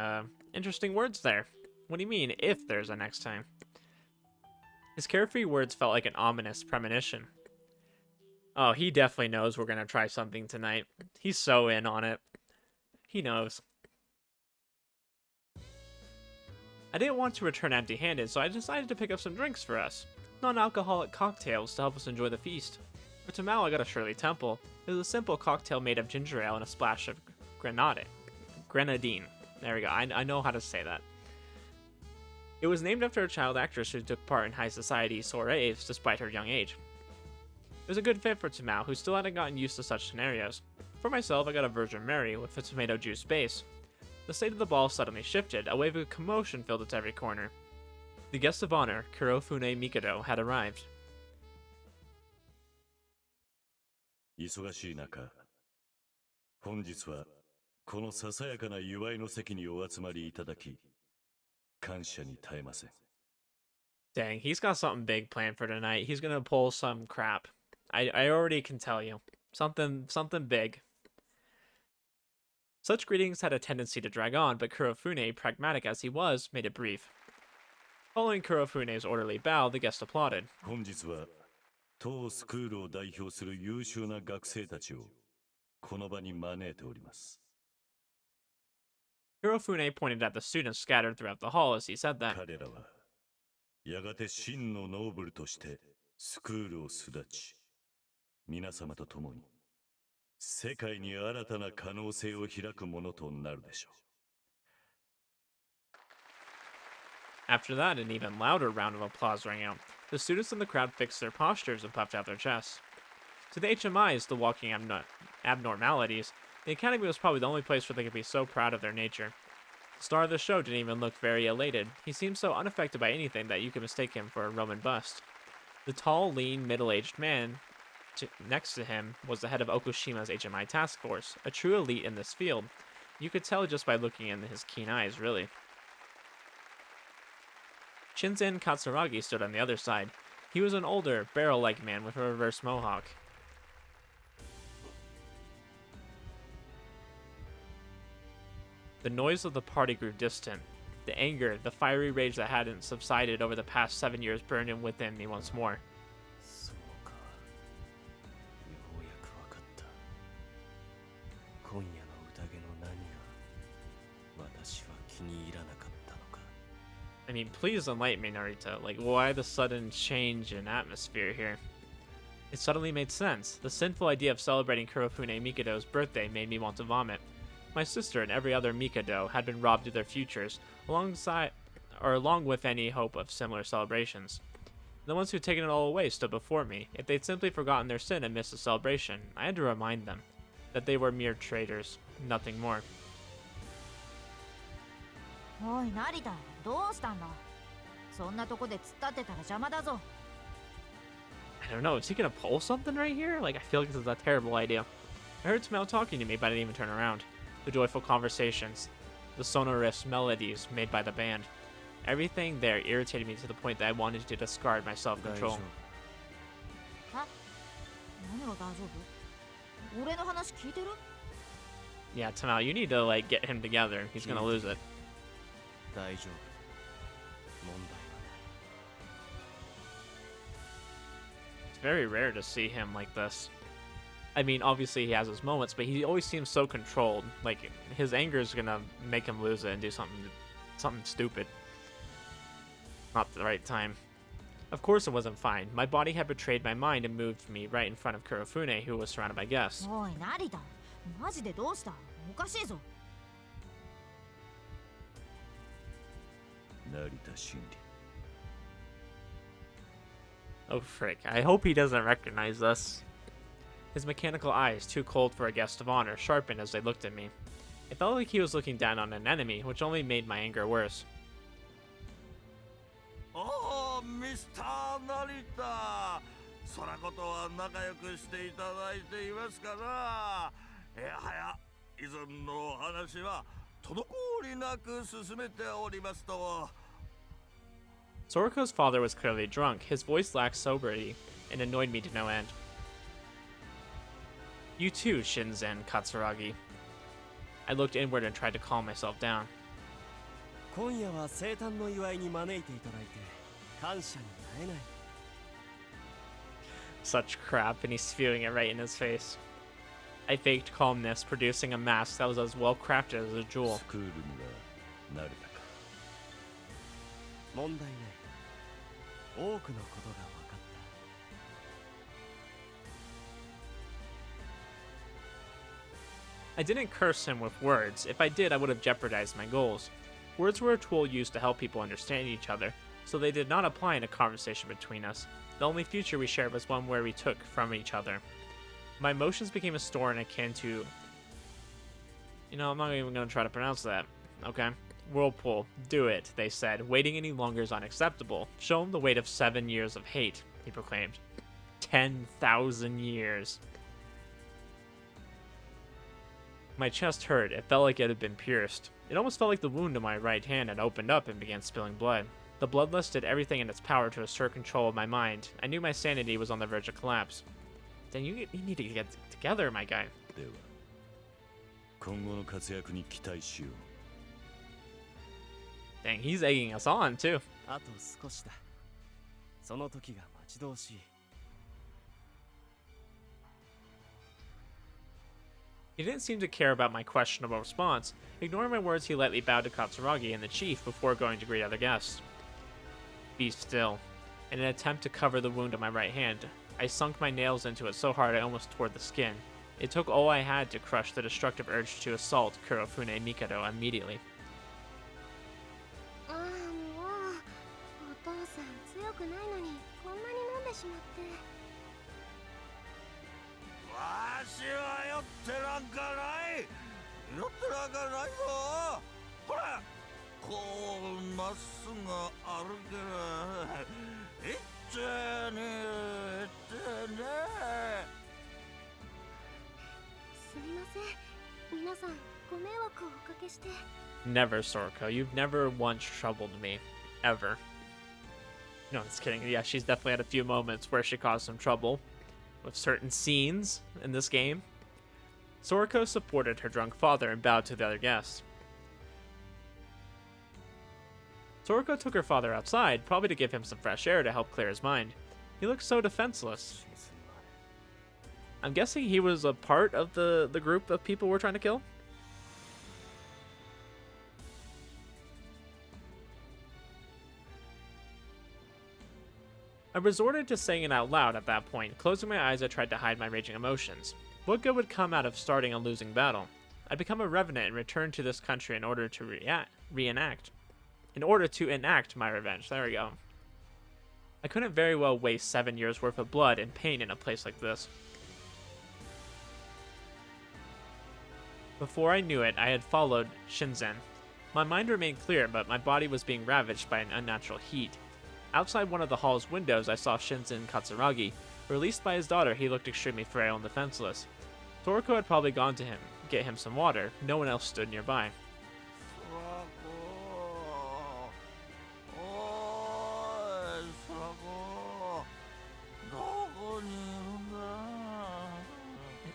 interesting words there. What do you mean, if there's a next time? His carefree words felt like an ominous premonition. Oh, he definitely knows we're gonna try something tonight. He's so in on it. He knows. I didn't want to return empty-handed, so I decided to pick up some drinks for us. Non-alcoholic cocktails to help us enjoy the feast. For Tamao, I got a Shirley Temple. It was a simple cocktail made of ginger ale and a splash of grenadine. There we go. I know how to say that. It was named after a child actress who took part in high society soirees despite her young age. It was a good fit for Tamao, who still hadn't gotten used to such scenarios. For myself, I got a Virgin Mary with a tomato juice base. The state of the ball suddenly shifted. A wave of commotion filled its every corner. The guest of honor, Kurofune Mikado, had arrived. 忙しい中、本日はこのささやかな祝いの席にお集まりいただき、感謝に耐えません。 Dang, he's got something big planned for tonight. He's gonna pull some crap. I already can tell you. Something big. Such greetings had a tendency to drag on, but Kurofune, pragmatic as he was, made it brief. Following Kurofune's orderly bow, the guest applauded. 本日は当スクールを代表する優秀な学生たちをこの場に招いております。 Kurofune pointed at the students scattered throughout the hall as he said that. 彼らはやがて真のノーブルとしてスクールを巣立ち、皆様と共に世界に新たな可能性を開くものとなるでしょう。 After that, an even louder round of applause rang out. The students in the crowd fixed their postures and puffed out their chests. To the HMIs, the walking abnormalities, the Academy was probably the only place where they could be so proud of their nature. The star of the show didn't even look very elated. He seemed so unaffected by anything that you could mistake him for a Roman bust. The tall, lean, middle-aged man next to him was the head of Okushima's HMI task force, a true elite in this field. You could tell just by looking in his keen eyes, really. Shinzen Katsuragi stood on the other side. He was an older, barrel-like man with a reverse mohawk. The noise of the party grew distant. The anger, the fiery rage that hadn't subsided over the past 7 years burned in within me once more. そうか。ようやくわかった。今夜の宴の何が私は気に入らなかったのか。 I mean, please enlighten me, Narita. Like, why the sudden change in atmosphere here? It suddenly made sense. The sinful idea of celebrating Kurofune Mikado's birthday made me want to vomit. My sister and every other Mikado had been robbed of their futures, along with any hope of similar celebrations. The ones who'd taken it all away stood before me. If they'd simply forgotten their sin and missed the celebration, I had to remind them that they were mere traitors, nothing more. おい成田、どうしたんだ。そんなとこで突っ立ってたら邪魔だぞ。 I don't know, is he gonna pull something right here? Like, I feel like this is a terrible idea. I heard Tamao talking to me, but I didn't even turn around. The joyful conversations, the sonorous melodies made by the band. Everything there irritated me to the point that I wanted to discard my 大丈 self-control. 夫。は？何が大丈夫？俺の話聞いてる？ Yeah, Tamao, you need to, like, get him together. He's gonna lose it. 大丈夫。問題はない。 It's very rare to see him like this. I mean, obviously he has his moments, but he always seems so controlled. Like, his anger is gonna make him lose it and do something stupid. Not the right time. Of course it wasn't fine. My body had betrayed my mind and moved me right in front of Kurofune, who was surrounded by guests. おい成田、マジでどうした？おかしいぞ。成田真理。 Oh frick, I hope he doesn't recognize us. His mechanical eyes, too cold for a guest of honor, sharpened as they looked at me. It felt like he was looking down on an enemy, which only made my anger worse. おお、ミスター成田。そらことは仲良くしていただいていますかな。いやはや、以前のお話は滞りなく進めておりますと。 Soriko's father was clearly drunk. His voice lacked sobriety and annoyed me to no end. You too, Shinzen Katsuragi. I looked inward and tried to calm myself down. 今夜は生誕の祝いに招いていただいて感謝になえない。 Such crap, and he's spewing it right in his face. I faked calmness, producing a mask that was as well crafted as a jewel. スクールには慣れたか。問題ない。多くのことが分かった。 I didn't curse him with words. If I did, I would have jeopardized my goals. Words were a tool used to help people understand each other, so they did not apply in a conversation between us. The only future we shared was one where we took from each other. My emotions became a storm akin to... You know, I'm not even going to try to pronounce that. Okay. Whirlpool. Do it, they said. Waiting any longer is unacceptable. Show him the weight of 7 years of hate, he proclaimed. 10,000 years. My chest hurt. It felt like it had been pierced. It almost felt like the wound in my right hand had opened up and began spilling blood. The bloodlust did everything in its power to assert control of my mind. I knew my sanity was on the verge of collapse. Then you need to get together, my guy. では、今後の活躍に期待しよう。 Dang, he's egging us on, too. あと少しだ。その時が待ち遠しい。 He didn't seem to care about my questionable response. Ignoring my words, he lightly bowed to Katsuragi and the chief before going to greet other guests. Be still. In an attempt to cover the wound on my right hand, I sunk my nails into it so hard I almost tore the skin. It took all I had to crush the destructive urge to assault Kurofune Mikado immediately. ああ、もうお父さん強くないのにこんなに飲んでしまって。わしは酔ってなんかない。酔ってなんかないぞ。ほら、こうまっすぐ歩ける。いっちゃねえ、いっちゃねえ。すみません。皆さんご迷惑をおかけして。 Never, Soriko. You've never once troubled me. Ever. No, just kidding. Yeah, she's definitely had a few moments where she caused some trouble with certain scenes in this game. Soriko supported her drunk father and bowed to the other guests. Soriko took her father outside, probably to give him some fresh air to help clear his mind. He looked so defenseless. I'm guessing he was a part of the group of people we're trying to kill? I resorted to saying it out loud at that point. Closing my eyes, I tried to hide my raging emotions. What good would come out of starting a losing battle? I'd become a revenant and return to this country in order to enact my revenge. There we go. I couldn't very well waste 7 years worth of blood and pain in a place like this. Before I knew it, I had followed Shinzen. My mind remained clear, but my body was being ravaged by an unnatural heat. Outside one of the hall's windows, I saw Shinzen Katsuragi. Released by his daughter, he looked extremely frail and defenseless. Toriko had probably gone to him, get him some water. No one else stood nearby.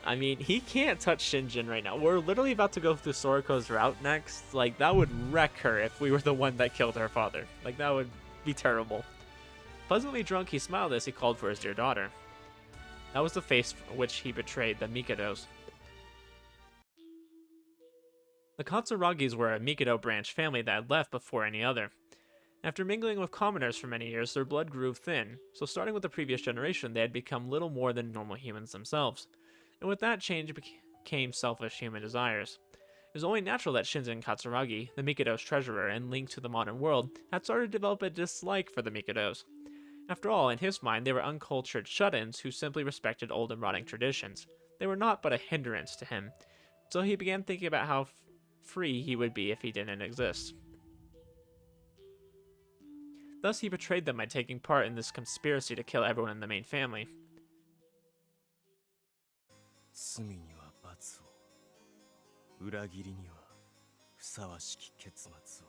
I mean, he can't touch Shinjin right now. We're literally about to go through Soriko's route next. Like, that would wreck her if we were the one that killed her father. Like, that would be terrible. Pleasantly drunk, he smiled as he called for his dear daughter. That was the face for which he betrayed the Mikados. The Katsuragis were a Mikado branch family that had left before any other. After mingling with commoners for many years, their blood grew thin, so starting with the previous generation, they had become little more than normal humans themselves. And with that change came selfish human desires. It was only natural that Shinzen Katsuragi, the Mikado's treasurer and link to the modern world, had started to develop a dislike for the Mikados. After all, in his mind, they were uncultured shut-ins who simply respected old and rotting traditions. They were not but a hindrance to him, so he began thinking about how free he would be if he didn't exist. Thus, he betrayed them by taking part in this conspiracy to kill everyone in the main family. 罪には罰を、裏切りにはふさわしき結末を。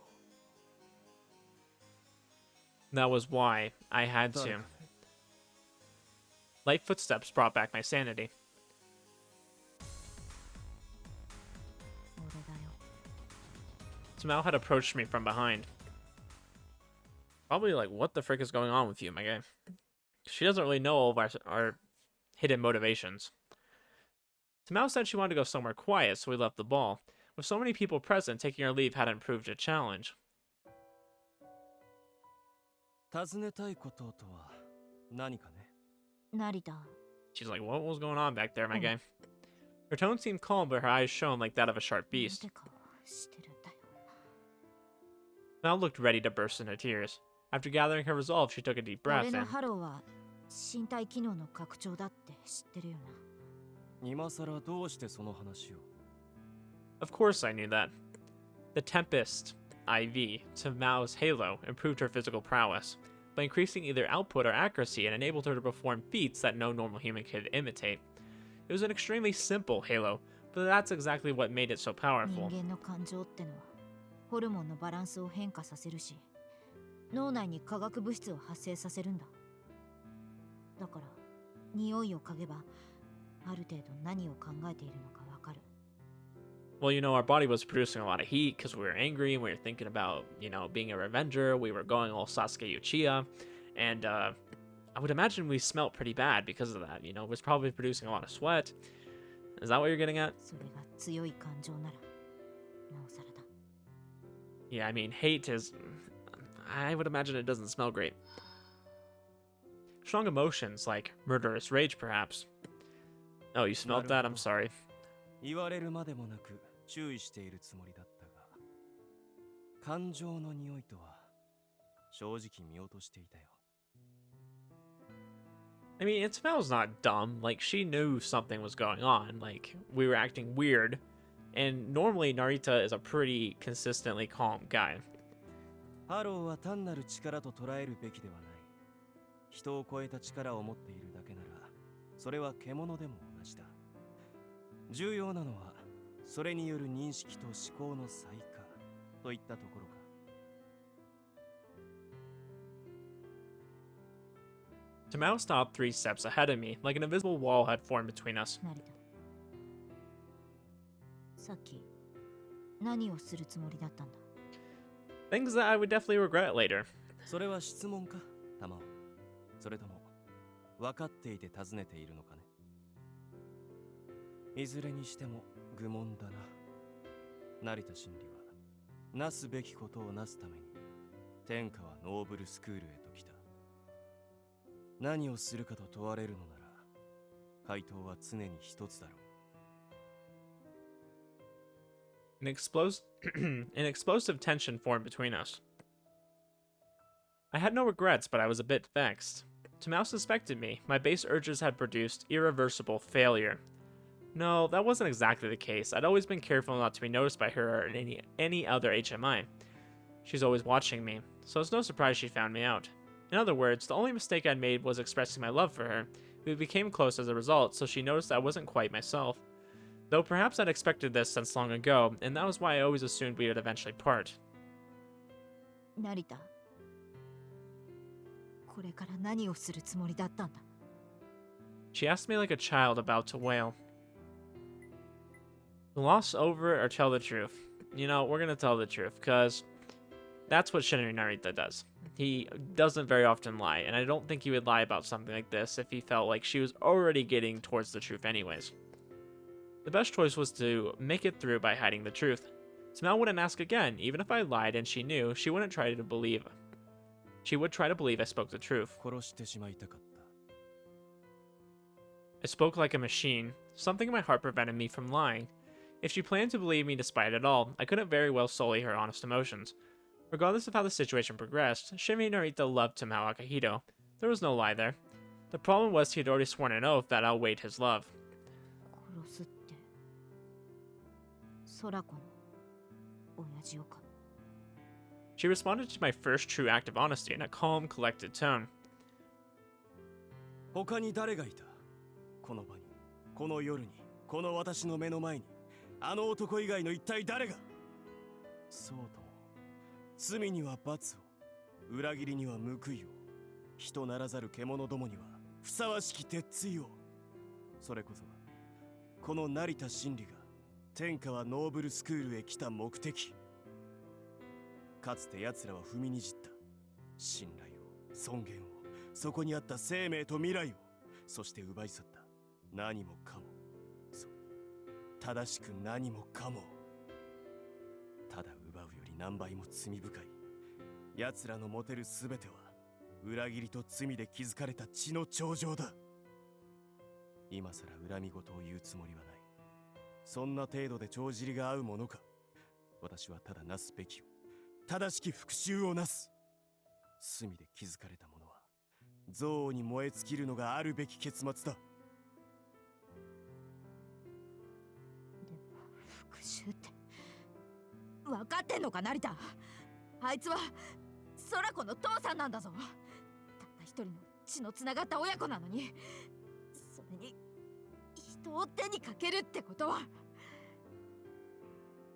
That was why I had 誰 to. かね。 Light footsteps brought back my sanity. 俺だよ。 Tamao had approached me from behind. Probably like, what the frick is going on with you, my guy? She doesn't really know all of our hidden motivations. Tamao said she wanted to go somewhere quiet, so we left the ball. With so many people present, taking our leave hadn't proved a challenge. 尋ねたいこととは何かね。成田、 She's like, what was going on back there, my guy? Her tone seemed calm, but her eyes shone like that of a sharp なん beast. て顔してるんだよ。 Tamao looked ready to burst into tears. After gathering her resolve, she took a deep breath 俺の and... ハローは身体機能の拡張だって知ってるよな。今さらどうしてその話を。 Of course I knew that. The Tempest IV, Tamao's halo, improved her physical prowess by increasing either output or accuracy and enabled her to perform feats that no normal human could imitate. It was an extremely simple halo, but that's exactly what made it so 人 powerful. 間の感情ってのはホルモンのバランスを変化させるし、脳内に化学物質を発生させるんだ。だから匂いを嗅げばある程度何を考えているのかわかる。 Well, you know, our body was producing a lot of heat because we were angry and we were thinking about, you know, being a revenger. We were going all Sasuke Uchiha. And I would imagine we smelt pretty bad because of that. You know, it was probably producing a lot of sweat. Is that what you're getting at? それが強い感情ならなおさらだ。 Yeah, I mean, hate is... I would imagine it doesn't smell great. Strong emotions, like murderous rage, perhaps. Oh, you smelled that? I'm sorry. 言われるまでもなく注意しているつもりだったが、感情の匂いとは正直見落としていたよ。 I mean, it smells not dumb. Like, she knew something was going on. Like, we were acting weird. And normally, Narita is a pretty consistently calm guy. ハローは単なる力と捉えるべきではない。人を超えた力を持っているだけなら、それは獣でも同じだ。重要なのは、それによる認識と思考の再化といったところか。 Tamao stopped 3 steps ahead of me, like an invisible wall had formed between us. 成田、さっき何をするつもりだったんだ。 Things that I would definitely regret later. それは質問か、タマオ。それとも、分かっていて尋ねているのかね。いずれにしても愚問だな。成田真理は、なすべきことをなすために、天下はノーブルスクールへと来た。何をするかと問われるのなら、回答は常に一つだろう。An explosive tension formed between us. I had no regrets, but I was a bit vexed. Tamao suspected me. My base urges had produced irreversible failure. No, that wasn't exactly the case. I'd always been careful not to be noticed by her or any other HMI. She's always watching me, so it's no surprise she found me out. In other words, the only mistake I'd made was expressing my love for her. We became close as a result, so she noticed I wasn't quite myself. Though perhaps I'd expected this since long ago, and that was why I always assumed we would eventually part. 成田、これから何をするつもりだったんだ。 She asked me like a child about to wail. Gloss over or tell the truth? You know, we're gonna tell the truth, because that's what Shinri Narita does. He doesn't very often lie, and I don't think he would lie about something like this if he felt like she was already getting towards the truth anyways. The best choice was to make it through by hiding the truth. Tamao wouldn't ask again, even if I lied and she knew, she wouldn't try to believe. She would try to believe I spoke the truth. 殺してしまいたかった。 I spoke like a machine. Something in my heart prevented me from lying. If she planned to believe me despite it all, I couldn't very well sully her honest emotions. Regardless of how the situation progressed, Shinri Narita loved Tamao Akahito. There was no lie there. The problem was he had already sworn an oath that outweighed his love. 殺すって、空子の親父をか。 She responded to my first true act of honesty in a calm, collected tone. 他に誰がいた？この場に、この夜に、この私の目の前に、あの男以外の一体誰が？そうとも。罪には罰を、裏切りには報いを、人ならざる獣どもにはふさわしき鉄槌を。それこそがこの成田真理が天下はノーブルスクールへ来た目的。かつて奴らは踏みにじった信頼を、尊厳を、そこにあった生命と未来を、そして奪い去った何もかも。そう、正しく何もかも。ただ奪うより何倍も罪深い奴らの持てる全ては裏切りと罪で築かれた血の頂上だ。今さら恨み事を言うつもりはない。そんな程度で帳尻が合うものか。私はただなすべきを、正しき復讐をなす。罪で築かれたものは憎悪に燃え尽きるのがあるべき結末だ。でも復讐って分かってんのか成田。あいつは空子の父さんなんだぞ。たった一人の血のつながった親子なのに、それに人を手にかけるってことは。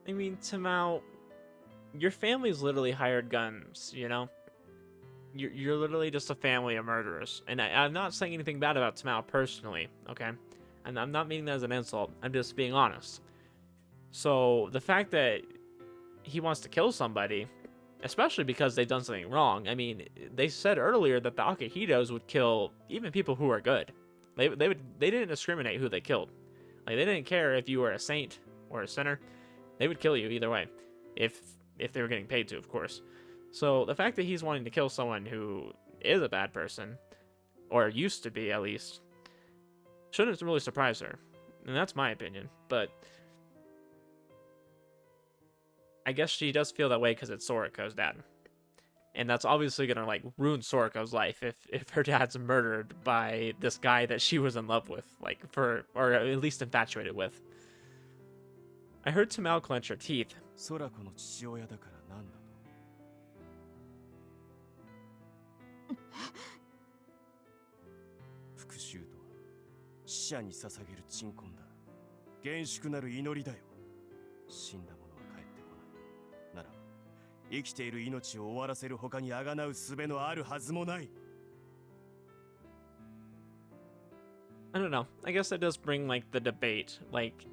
I mean, Tamao, your family's literally hired guns, you know? You're literally just a family of murderers. And I'm not saying anything bad about Tamao personally, okay? And I'm not meaning that as an insult. I'm just being honest. So, the fact that he wants to kill somebody, especially because they've done something wrong. I mean, they said earlier that the Akahitos would kill even people who are good. They didn't discriminate who they killed. Like, they didn't care if you were a saint or a sinner. They would kill you either way, if they were getting paid to, of course. So the fact that he's wanting to kill someone who is a bad person, or used to be at least, shouldn't really surprise her. And that's my opinion. But I guess she does feel that way because it's Soriko's dad. And that's obviously going to, like, ruin Soriko's life if her dad's murdered by this guy that she was in love with, like, or at least infatuated with. I heard Tamao clench her teeth. 空子の父親だからなんだと。復讐とは死者に捧げる鎮魂だ。厳粛なる祈りだよ。死んだ者は帰ってこない。ならば生きている命を終わらせる他に贖う術のあるはずもない。 I don't know. I guess that does bring, like, the debate. Like,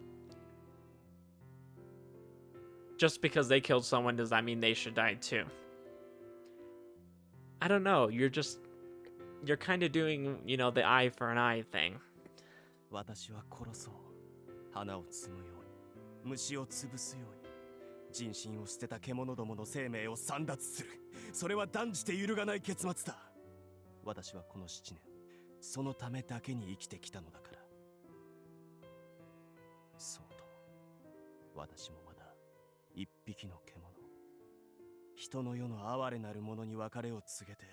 just because they killed someone, does that mean they should die too? I don't know. You're kind of doing, you know, the eye for an eye thing. 私は殺そう。花を摘むように、虫を潰すように、人心を捨てた獣どもの生命を簒奪する。それは断じて揺るがない結末だ。私はこの7年、そのためだけに生きてきたのだから。そうとも、私もまだ一匹の獣。人の世の哀れなる者に別れを告げて、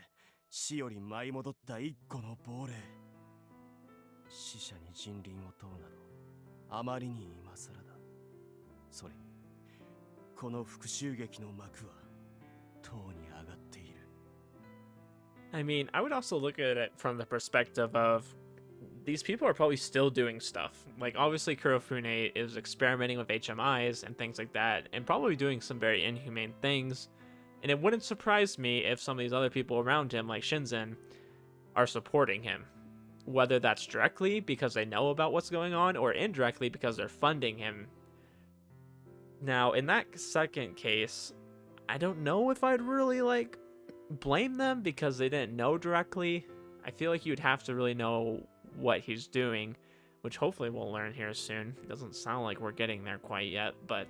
死より舞い戻った一個の亡霊。死者に人倫を問うなど、あまりに今更だ。それに、この復讐劇の幕は、とうに上がっている。I mean, I would also look at it from the perspective of these people are probably still doing stuff. Like, obviously, Kurofune is experimenting with HMIs and things like that, and probably doing some very inhumane things. And it wouldn't surprise me if some of these other people around him, like Shinzen, are supporting him. Whether that's directly because they know about what's going on, or indirectly because they're funding him. Now, in that second case, I don't know if I'd really, like, blame them because they didn't know directly. I feel like you'd have to really know what he's doing, which hopefully we'll learn here soon. It doesn't sound like we're getting there quite yet, but...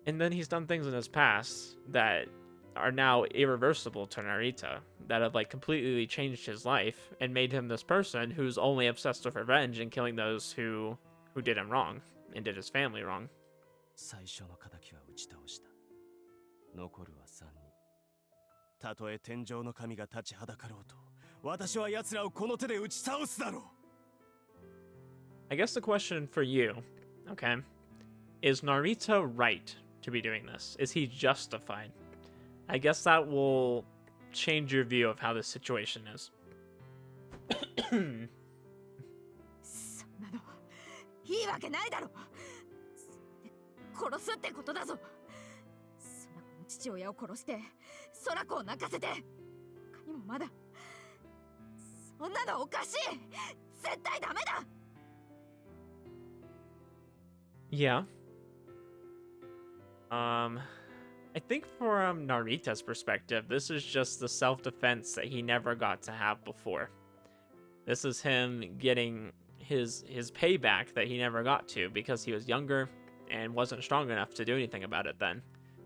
And then he's done things in his past that are now irreversible to Narita, that have, like, completely changed his life and made him this person who's only obsessed with revenge and killing those who did him wrong and did his family wrong. 最初の仇は打ち倒した。残るは3人。たとえ天上の神が立ちはだかろうと、私は奴らをこの手で打ち倒すだろう。I guess the question for you, okay, is Narita right to be doing this? Is he justified? I guess that will change your view of how this situation is. そんなのいいわけないだろ。殺すってことだぞ。空子の父親を殺して空子を泣かせて、他にもまだ。そんなのおかしい。絶対ダメだ。 Yeah. I think from Narita's perspective, this is just the self-defense that he never got to have before. This is him getting his payback that he never got to because he was younger and wasn't strong enough to do anything about it then.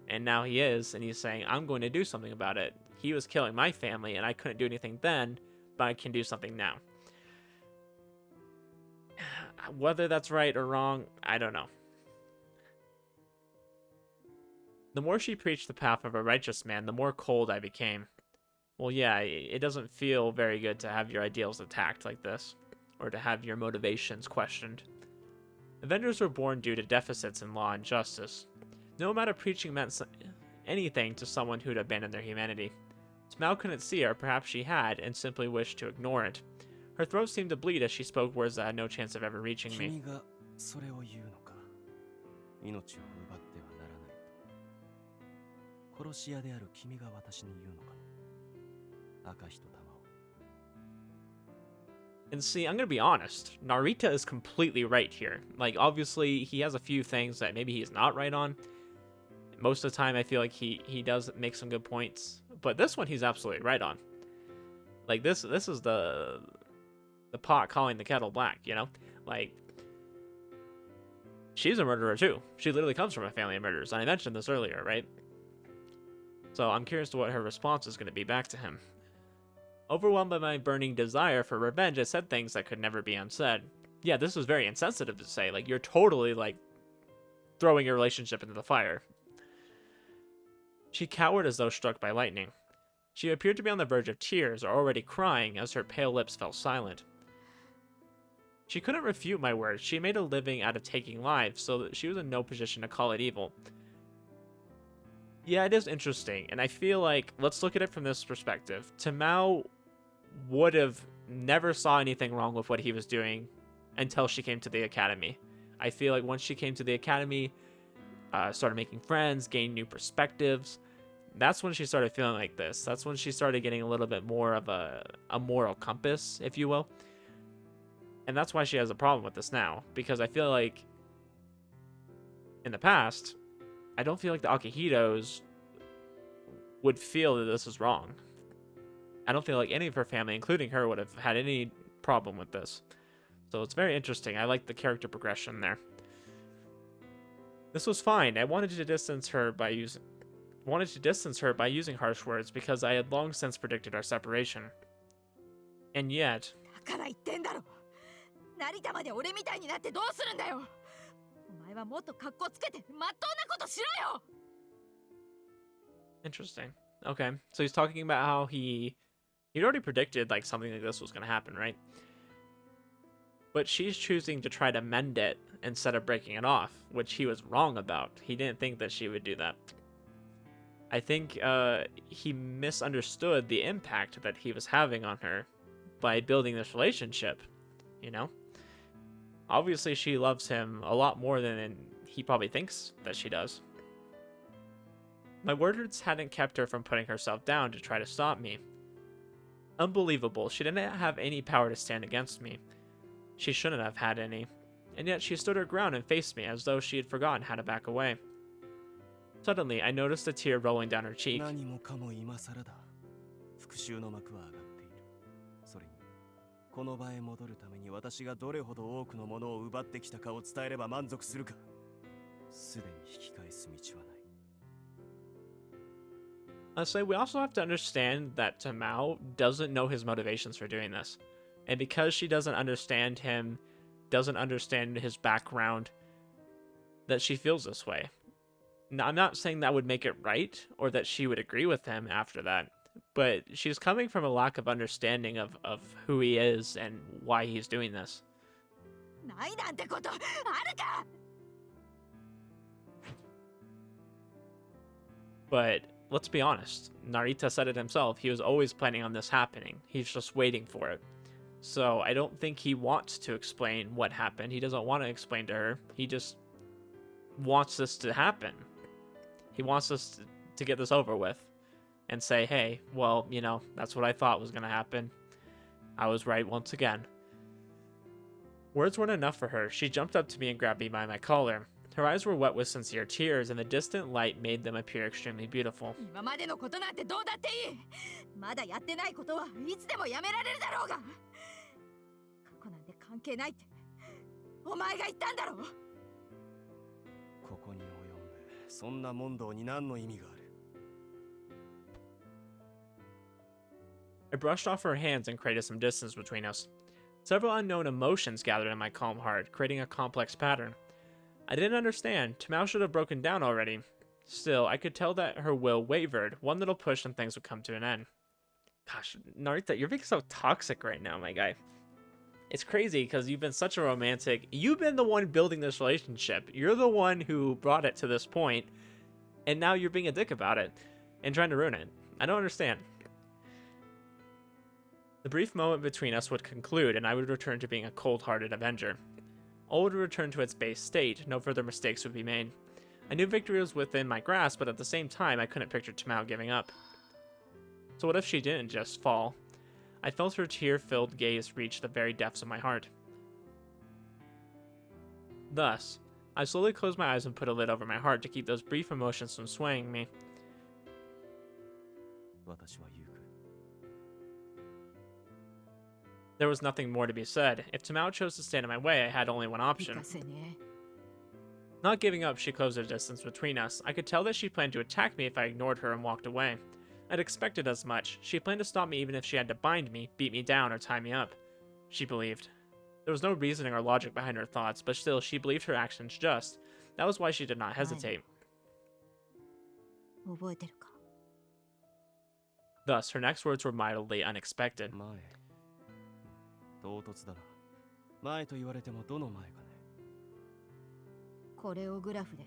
And now he is, and he's saying, I'm going to do something about it. He was killing my family, and I couldn't do anything then, but I can do something now. Whether that's right or wrong, I don't know. The more she preached the path of a righteous man, the more cold I became. Well, yeah, it doesn't feel very good to have your ideals attacked like this, or to have your motivations questioned. Avengers were born due to deficits in law and justice. No amount of preaching meant anything to someone who'd abandoned their humanity. Tamao couldn't see, or perhaps she had, and simply wished to ignore it. Her throat seemed to bleed as she spoke words that had no chance of ever reaching me. 君がそれを言うのか。命を奪ってはならないと。殺し屋である君が私に言うのか。赤人玉を。 And see, I'm gonna be honest, Narita is completely right here. Like, obviously, he has a few things that maybe he's not right on. Most of the time, I feel like he does make some good points. But this one, he's absolutely right on. Like, this is the pot calling the kettle black, you know? Like, she's a murderer too. She literally comes from a family of murderers, and I mentioned this earlier, right? So I'm curious to what her response is going to be back to him. Overwhelmed by my burning desire for revenge, I said things that could never be unsaid. Yeah, this was very insensitive to say. Like, you're totally, like, throwing your relationship into the fire. She cowered as though struck by lightning. She appeared to be on the verge of tears, or already crying, as her pale lips fell silent. She couldn't refute my words. She made a living out of taking lives, so that she was in no position to call it evil. Yeah, it is interesting, and I feel like, let's look at it from this perspective. Tamao would have never saw anything wrong with what he was doing until she came to the academy. I feel like once she came to the academy, started making friends, gained new perspectives, that's when she started feeling like this. That's when she started getting a little bit more of a moral compass, if you will. And that's why she has a problem with this now, because I feel like in the past, I don't feel like the Akahitos would feel that this is wrong. I don't feel like any of her family, including her, would have had any problem with this. So it's very interesting. I like the character progression there. This was fine. I wanted to distance her by using harsh words because I had long since predicted our separation. And yet, だから言ってんだろ。成田まで俺みたいになってどうするんだよ。お前はもっと格好つけてまっとうなことしろよ。 interesting. Okay, so he's talking about how he'd already predicted like something like this was going to happen, right? But she's choosing to try to mend it instead of breaking it off, which he was wrong about. He didn't think that she would do that. I think he misunderstood the impact that he was having on her by building this relationship, you know? Obviously, she loves him a lot more than he probably thinks that she does. My words hadn't kept her from putting herself down to try to stop me. Unbelievable, she didn't have any power to stand against me. She shouldn't have had any, and yet she stood her ground and faced me as though she had forgotten how to back away. Suddenly, I noticed a tear rolling down her cheek. 何もかも今更だ。復讐の幕は上がっている。それに、この場へ戻るために私がどれほど多くのものを奪ってきたかを伝えれば満足するか。すでに引き返す道はない。Honestly, we also have to understand that Tamao doesn't know his motivations for doing this. And because she doesn't understand him, doesn't understand his background, that she feels this way. Now, I'm not saying that would make it right, or that she would agree with him after that, but she's coming from a lack of understanding of who he is and why he's doing this. ないなんてことあるか。 But let's be honest, Narita said it himself, he was always planning on this happening. He's just waiting for it. So I don't think he wants to explain what happened. He doesn't want to explain to her. He just wants this to happen. He wants us to get this over with and say, hey, well, you know, that's what I thought was going to happen. I was right once again. Words weren't enough for her. She jumped up to me and grabbed me by my collar. Her eyes were wet with sincere tears, and the distant light made them appear extremely beautiful. 今までのことなんてどうだっていい。まだやってないことはいつでもやめられるだろうが。過去なんて関係ないってお前が言ったんだろ。ここに及んでそんな問答に何の意味がある。 I brushed off her hands and created some distance between us. Several unknown emotions gathered in my calm heart, creating a complex pattern. I didn't understand. Tamao should have broken down already. Still, I could tell that her will wavered. One little push and things would come to an end. Gosh, Narita, you're being so toxic right now, my guy. It's crazy because you've been such a romantic. You've been the one building this relationship. You're the one who brought it to this point, and now you're being a dick about it and trying to ruin it. I don't understand. The brief moment between us would conclude, and I would return to being a cold-hearted avenger. All would return to its base state. No further mistakes would be made. I knew victory was within my grasp, but at the same time, I couldn't picture Tamao giving up. So what if she didn't just fall? I felt her tear-filled gaze reach the very depths of my heart. Thus, I slowly closed my eyes and put a lid over my heart to keep those brief emotions from swaying me. 私は言うく。 There was nothing more to be said. If Tamao chose to stand in my way, I had only one 行 option. かせね。 Not giving up, she closed the distance between us. I could tell that she planned to attack me if I ignored her and walked away. I'd expected as much. She planned to stop me even if she had to bind me, beat me down, or tie me up. She believed. There was no reasoning or logic behind her thoughts, but still, she believed her actions just. That was why she did not hesitate. 覚えてるか。 Thus, her next words were mildly unexpected. 前。唐突だな。前と言われてもどの前かね。コレオグラフで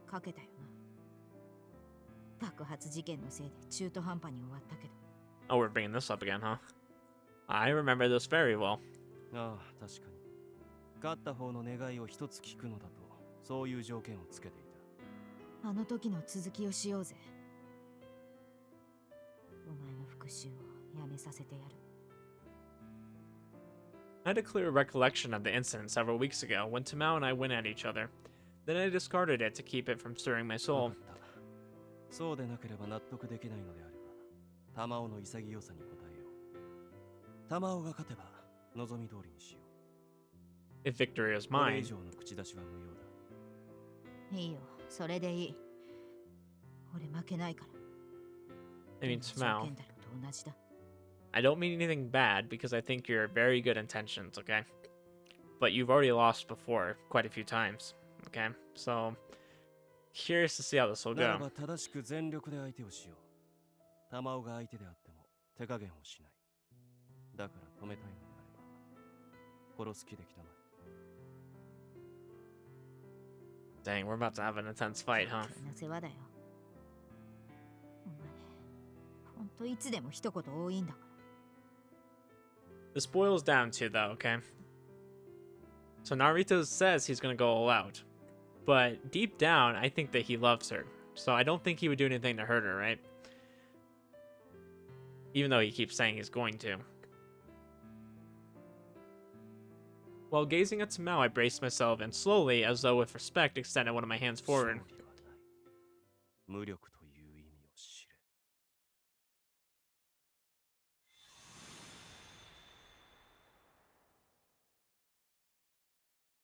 かけたよな。爆発事件のせいで中途半端に終わったけど。 Oh, we're bringing this up again, huh? I remember this very well. ああ、確かに。勝った方の願いを一つ聞くのだと、そういう条件をつけていた。あの時の続きをしようぜ。お前の復讐をやめさせてやる。 I had a clear recollection of the incident several weeks ago when Tamao and I went at each other. Then I discarded it to keep it from stirring my わ soul. かった。そうでなければ納得できないのであれば、タマオの潔さに応えよう。タマオが勝てば望み通りにしよう。 If victory is これ mine, 以上の口出しは無用だ。いいよ、それでいい。俺負けないから。 I mean, どんな条 Tamao, 件だろうと同じだ。 I don't mean anything bad because I think you're very good intentions, okay? But you've already lost before quite a few times, okay? So, curious to see how this will なら go. ば正しく全力で相手をしよう。タマオが相手であっても手加減をしない。だから止めたいのであれば、殺す気できたまえ。 Dang, we're about to have an intense fight, huh? 余計な世話だよ。お前、ほんといつでも一言多いんだから。 This boils down to, though, okay? So Naruto says he's gonna go all out. But deep down, I think that he loves her. So I don't think he would do anything to hurt her, right? Even though he keeps saying he's going to. While gazing at Tamao, I braced myself and slowly, as though with respect, extended one of my hands forward. 勝利はない。無力という意味を知れ。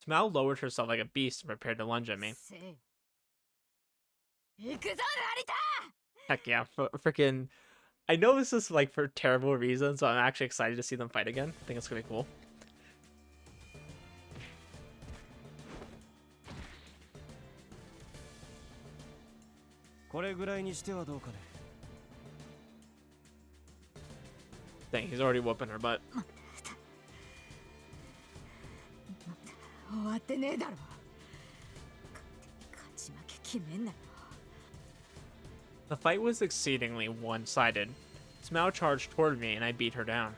Tamao lowered herself like a beast and prepared to lunge at me. せえよ。行くぞ、成田。 Heck yeah, freaking. I know this is like for terrible reasons, so I'm actually excited to see them fight again. I think it's gonna be cool. これぐらいにしてはどうかね。 Dang, he's already whooping her butt. 終わってねえだろ。勝ち負け決めんなよ。 The fight was exceedingly one-sided. Tamao charged toward me and I beat her down.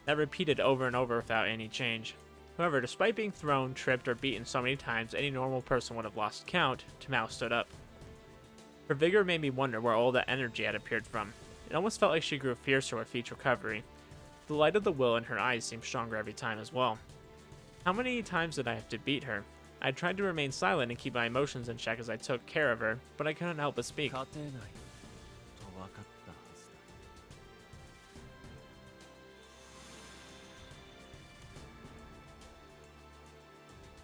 That repeated over and over without any change. However, despite being thrown, tripped, or beaten so many times any normal person would have lost count, Tamao stood up. Her vigor made me wonder where all that energy had appeared from. It almost felt like she grew fiercer with each recovery. The light of the will in her eyes seemed stronger every time as well. How many times did I have to beat her? I tried to remain silent and keep my emotions in check as I took care of her, but I couldn't help but speak. 勝てないと分かったはずだ。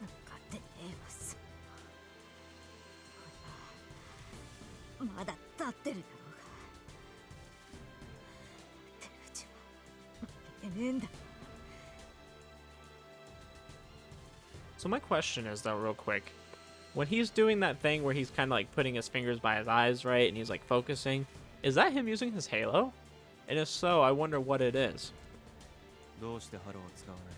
分かってねえわさ。俺はまだ立ってるだろうが。立ってるうちは負けてねえんだ。So my question is though, real quick, when he's doing that thing where he's kind of like putting his fingers by his eyes, right, and he's like focusing, is that him using his halo? And if so, I wonder what it is. どうしてハローを使わない？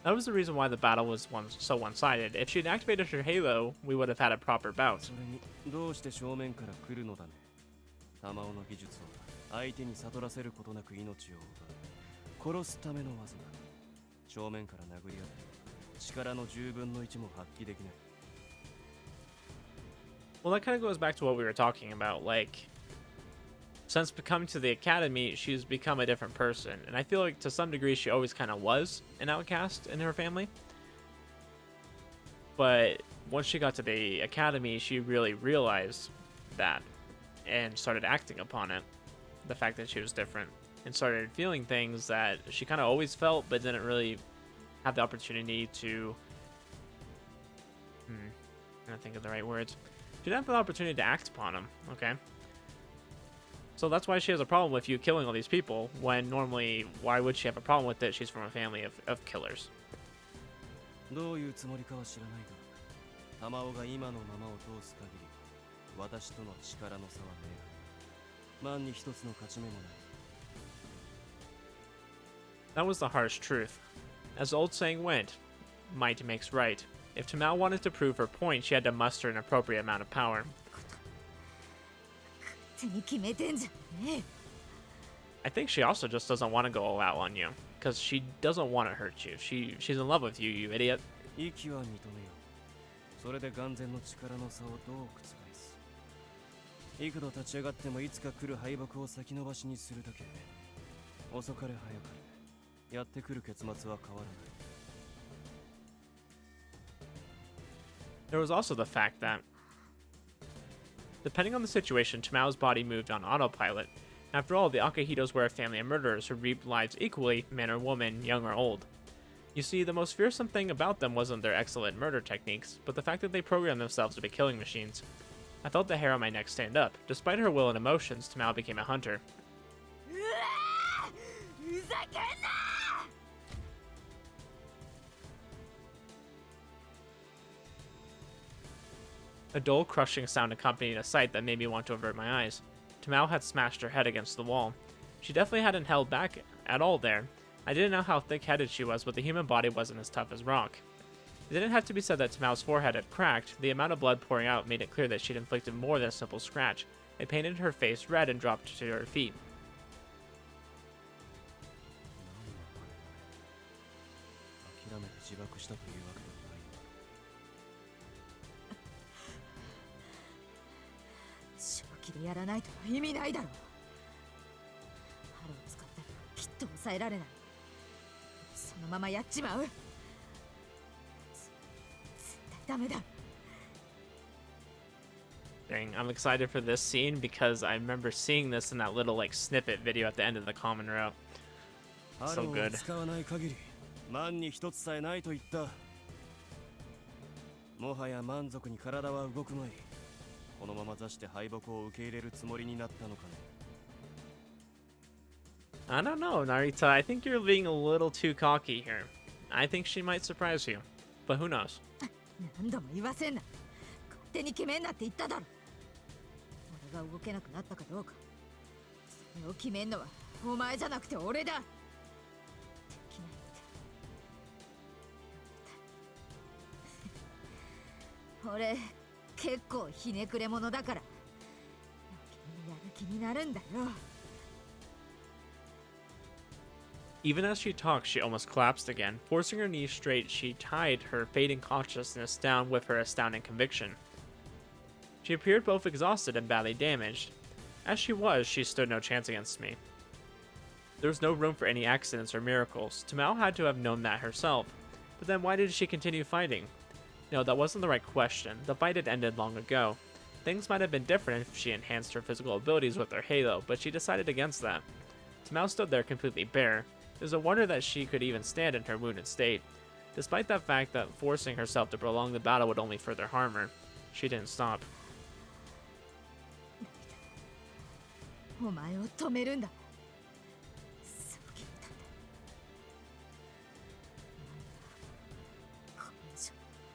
That was the reason why the battle was so one-sided. If she had activated her halo, we would have had a proper bout. それにどうして正面から来るのだね。玉尾の技術は相手に悟らせることなく命を奪う殺すための技だ。正面から殴り合って力の10分の1も発揮できない。 Well, that kind of goes back to what we were talking about. Like, since coming to the academy, she's become a different person. And I feel like to some degree she always kind of was an outcast in her family. But once she got to the academy, she really realized that and started acting upon it. The fact that she was different. And started feeling things that she kind of always felt, but didn't really have the opportunity to... I'm trying to think of the right words. She didn't have the opportunity to act upon them, okay? So that's why she has a problem with you killing all these people, when normally, why would she have a problem with it? She's from a family of killers. どういうつもりかは知らないが、玉尾が今のままを通す限り、私との力の差はねえ。万に一つの勝ち目もない。 That was the harsh truth. As the old saying went, might makes right. If Tamao wanted to prove her point, she had to muster an appropriate amount of power. 勝手に決めてんじゃねえ。 I think she also just doesn't want to go all out on you, because she doesn't want to hurt you. She's in love with you, you idiot. 息は認めよう。それで眼前の力の差をどう覆す。幾度立ち上がってもいつか来る敗北を先延ばしにするだけ。遅かれ早かれ、やってくる結末は変わらない。 There was also the fact that, depending on the situation, Tamao's body moved on autopilot. After all, the Akahitos were a family of murderers who reaped lives equally, man or woman, young or old. You see, the most fearsome thing about them wasn't their excellent murder techniques, but the fact that they programmed themselves to be killing machines. I felt the hair on my neck stand up. Despite her will and emotions, Tamao became a hunter. うわー、ふざけんなー。 A dull, crushing sound accompanied a sight that made me want to avert my eyes. Tamao had smashed her head against the wall. She definitely hadn't held back at all there. I didn't know how thick-headed she was, but the human body wasn't as tough as rock. It didn't have to be said that Tamao's forehead had cracked. The amount of blood pouring out made it clear that she'd inflicted more than a simple scratch. It painted her face red and dropped to her feet. 諦めて自爆したというわけではない。正気でやらないと意味ないだろう。ハローを使ったらきっと抑えられない。そのままやっちまう。絶対ダメだ。 Dang, I'm excited for this scene because I remember seeing this in that little like snippet video at the end of the common route. ハローを使わない限り万に一つさえないと言った。もはや満足に体は動くまい。このまま座して敗北を受け入れるつもりになったのかね。 I don't know, Narita. I think you're being a little too cocky here. I think she might surprise you, but who knows? 何度も言わせんな。勝手に決めんなって言っただろ。俺が動けなくなったかどうか、それを決めんのはお前じゃなくて俺だ。できないって俺結構ひねくれ者だから余計にやる気になるんだよ。Even as she talked, she almost collapsed again. Forcing her knees straight, she tied her fading consciousness down with her astounding conviction. She appeared both exhausted and badly damaged. As she was, she stood no chance against me. There was no room for any accidents or miracles. Tamao had to have known that herself. But then why did she continue fighting? No, that wasn't the right question. The fight had ended long ago. Things might have been different if she enhanced her physical abilities with her halo, but she decided against that. Tamao stood there completely bare. It was a wonder that she could even stand in her wounded state. Despite the fact that forcing herself to prolong the battle would only further harm her, she didn't stop. お前を止めるんだ。そう決めたんだ。これ以上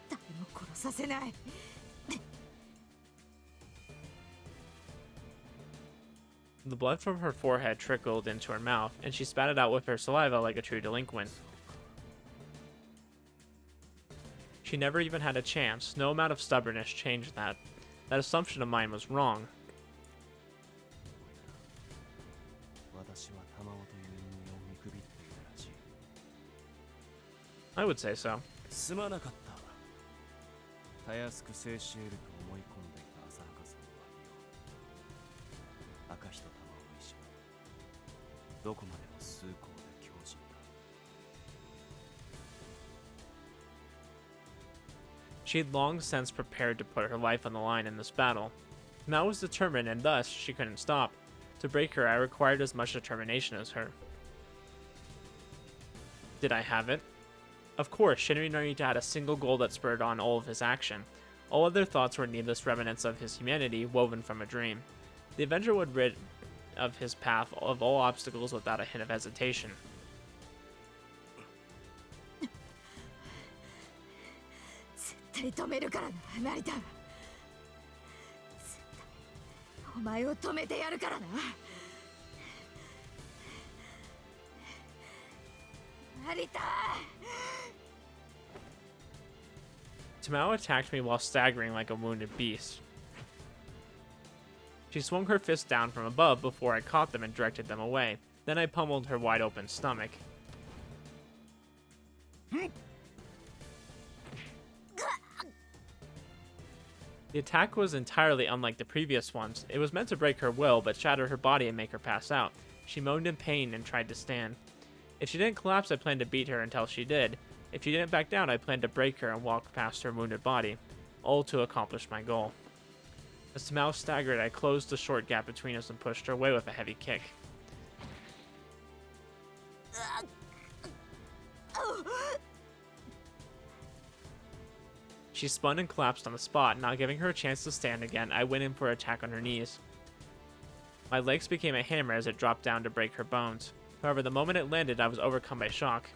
誰も殺させない。The blood from her forehead trickled into her mouth, and she spat it out with her saliva like a true delinquent. She never even had a chance. No amount of stubbornness changed that. That assumption of mine was wrong. 私は玉緒という人間を見くびっていたらしい。 I would say so. すまなかった。たやすく制し得ると思い込んでいた浅はかさを詫びよう。赤人玉緒医師はどこまでも崇高で強靭だ。 She had long since prepared to put her life on the line in this battle. Mao was determined, and thus she couldn't stop. To break her, I required as much determination as her. Did I have it? Of course, Shinri Narita had a single goal that spurred on all of his action. All other thoughts were needless remnants of his humanity woven from a dream. The Avenger would rid of his path of all obstacles without a hint of hesitation. 絶対止めるからな、成田。絶対お前を止めてやるからな。成田。 Tamao attacked me while staggering like a wounded beast. She swung her fists down from above before I caught them and directed them away. Then I pummeled her wide-open stomach. The attack was entirely unlike the previous ones. It was meant to break her will, but shatter her body and make her pass out. She moaned in pain and tried to stand. If she didn't collapse, I planned to beat her until she did. If she didn't back down, I planned to break her and walk past her wounded body, all to accomplish my goal. As Tamao staggered, I closed the short gap between us and pushed her away with a heavy kick. She spun and collapsed on the spot. Not giving her a chance to stand again, I went in for an attack on her knees. My legs became a hammer as it dropped down to break her bones. However, the moment it landed, I was overcome by shock.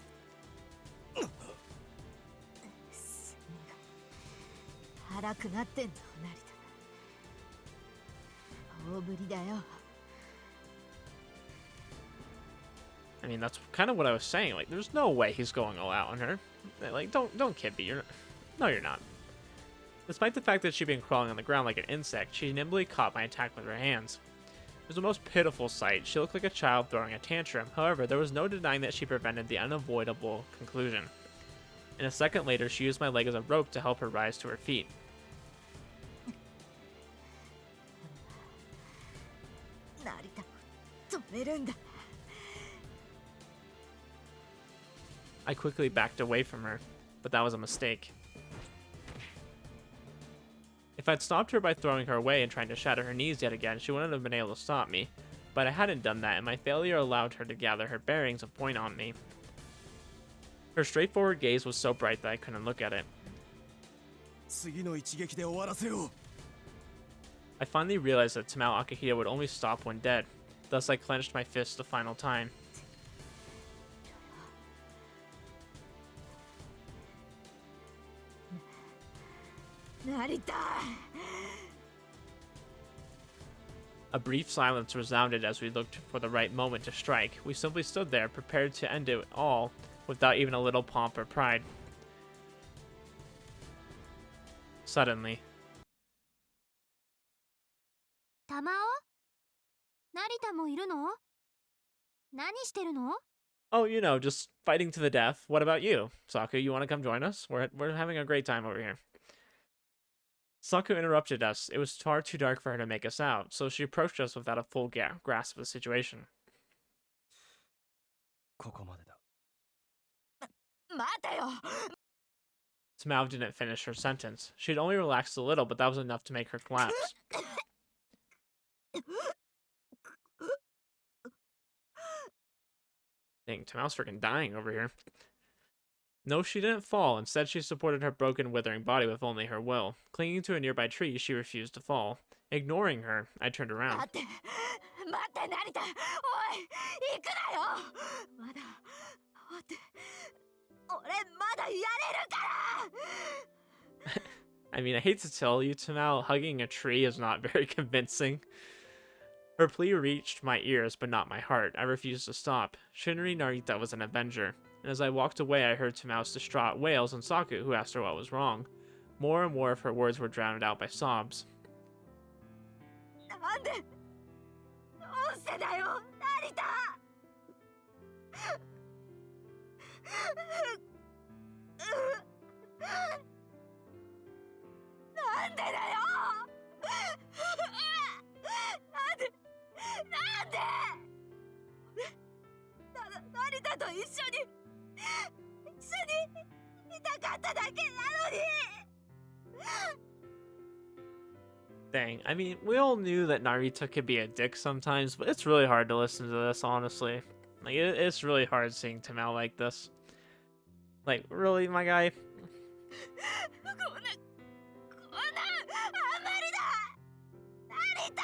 I mean, that's kind of what I was saying. Like, there's no way he's going all out on her. Like, don't kid me. No, you're not. Despite the fact that she'd been crawling on the ground like an insect, she nimbly caught my attack with her hands. It was the most pitiful sight. She looked like a child throwing a tantrum. However, there was no denying that she prevented the unavoidable conclusion. And a second later, she used my leg as a rope to help her rise to her feet. I quickly backed away from her, but that was a mistake. If I'd stopped her by throwing her away and trying to shatter her knees yet again, she wouldn't have been able to stop me. But I hadn't done that, and my failure allowed her to gather her bearings and point on me. Her straightforward gaze was so bright that I couldn't look at it. I finally realized that Tamao Akahito would only stop when dead. Thus, I clenched my fist the final time. A brief silence resounded as we looked for the right moment to strike. We simply stood there, prepared to end it all, without even a little pomp or pride. Suddenly. 玉緒？成田もいるの？何してるの？ Oh, just fighting to the death. What about you? Saku, you want to come join us? We're having a great time over here. Saku interrupted us. It was far too dark for her to make us out, so she approached us without a full grasp of the situation. ここまでだ。待てよ。 Tamao didn't finish her sentence. She had only relaxed a little, but that was enough to make her collapse. Dang, Tamao's freaking dying over here. No, she didn't fall. Instead, she supported her broken, withering body with only her will. Clinging to a nearby tree, she refused to fall. Ignoring her, I turned around. 待って、成田。おい、行くなよ。まだ、待って。俺まだやれるから。I mean, I hate to tell you, Tamao, hugging a tree is not very convincing. Her plea reached my ears, but not my heart. I refused to stop. Shinri Narita was an avenger, and as I walked away, I heard Tamao's distraught wails and Saku, who asked her what was wrong. More and more of her words were drowned out by sobs. なんで、どうしてだよ、成田。なんでだよ。なんで。成田と一緒にいたかっただけなのに。Dang, I mean, we all knew that Narita could be a dick sometimes, but it's really hard to listen to this, honestly. Like, it's really hard seeing Tamao like this. Like, really, my guy? あんまりだ。成田。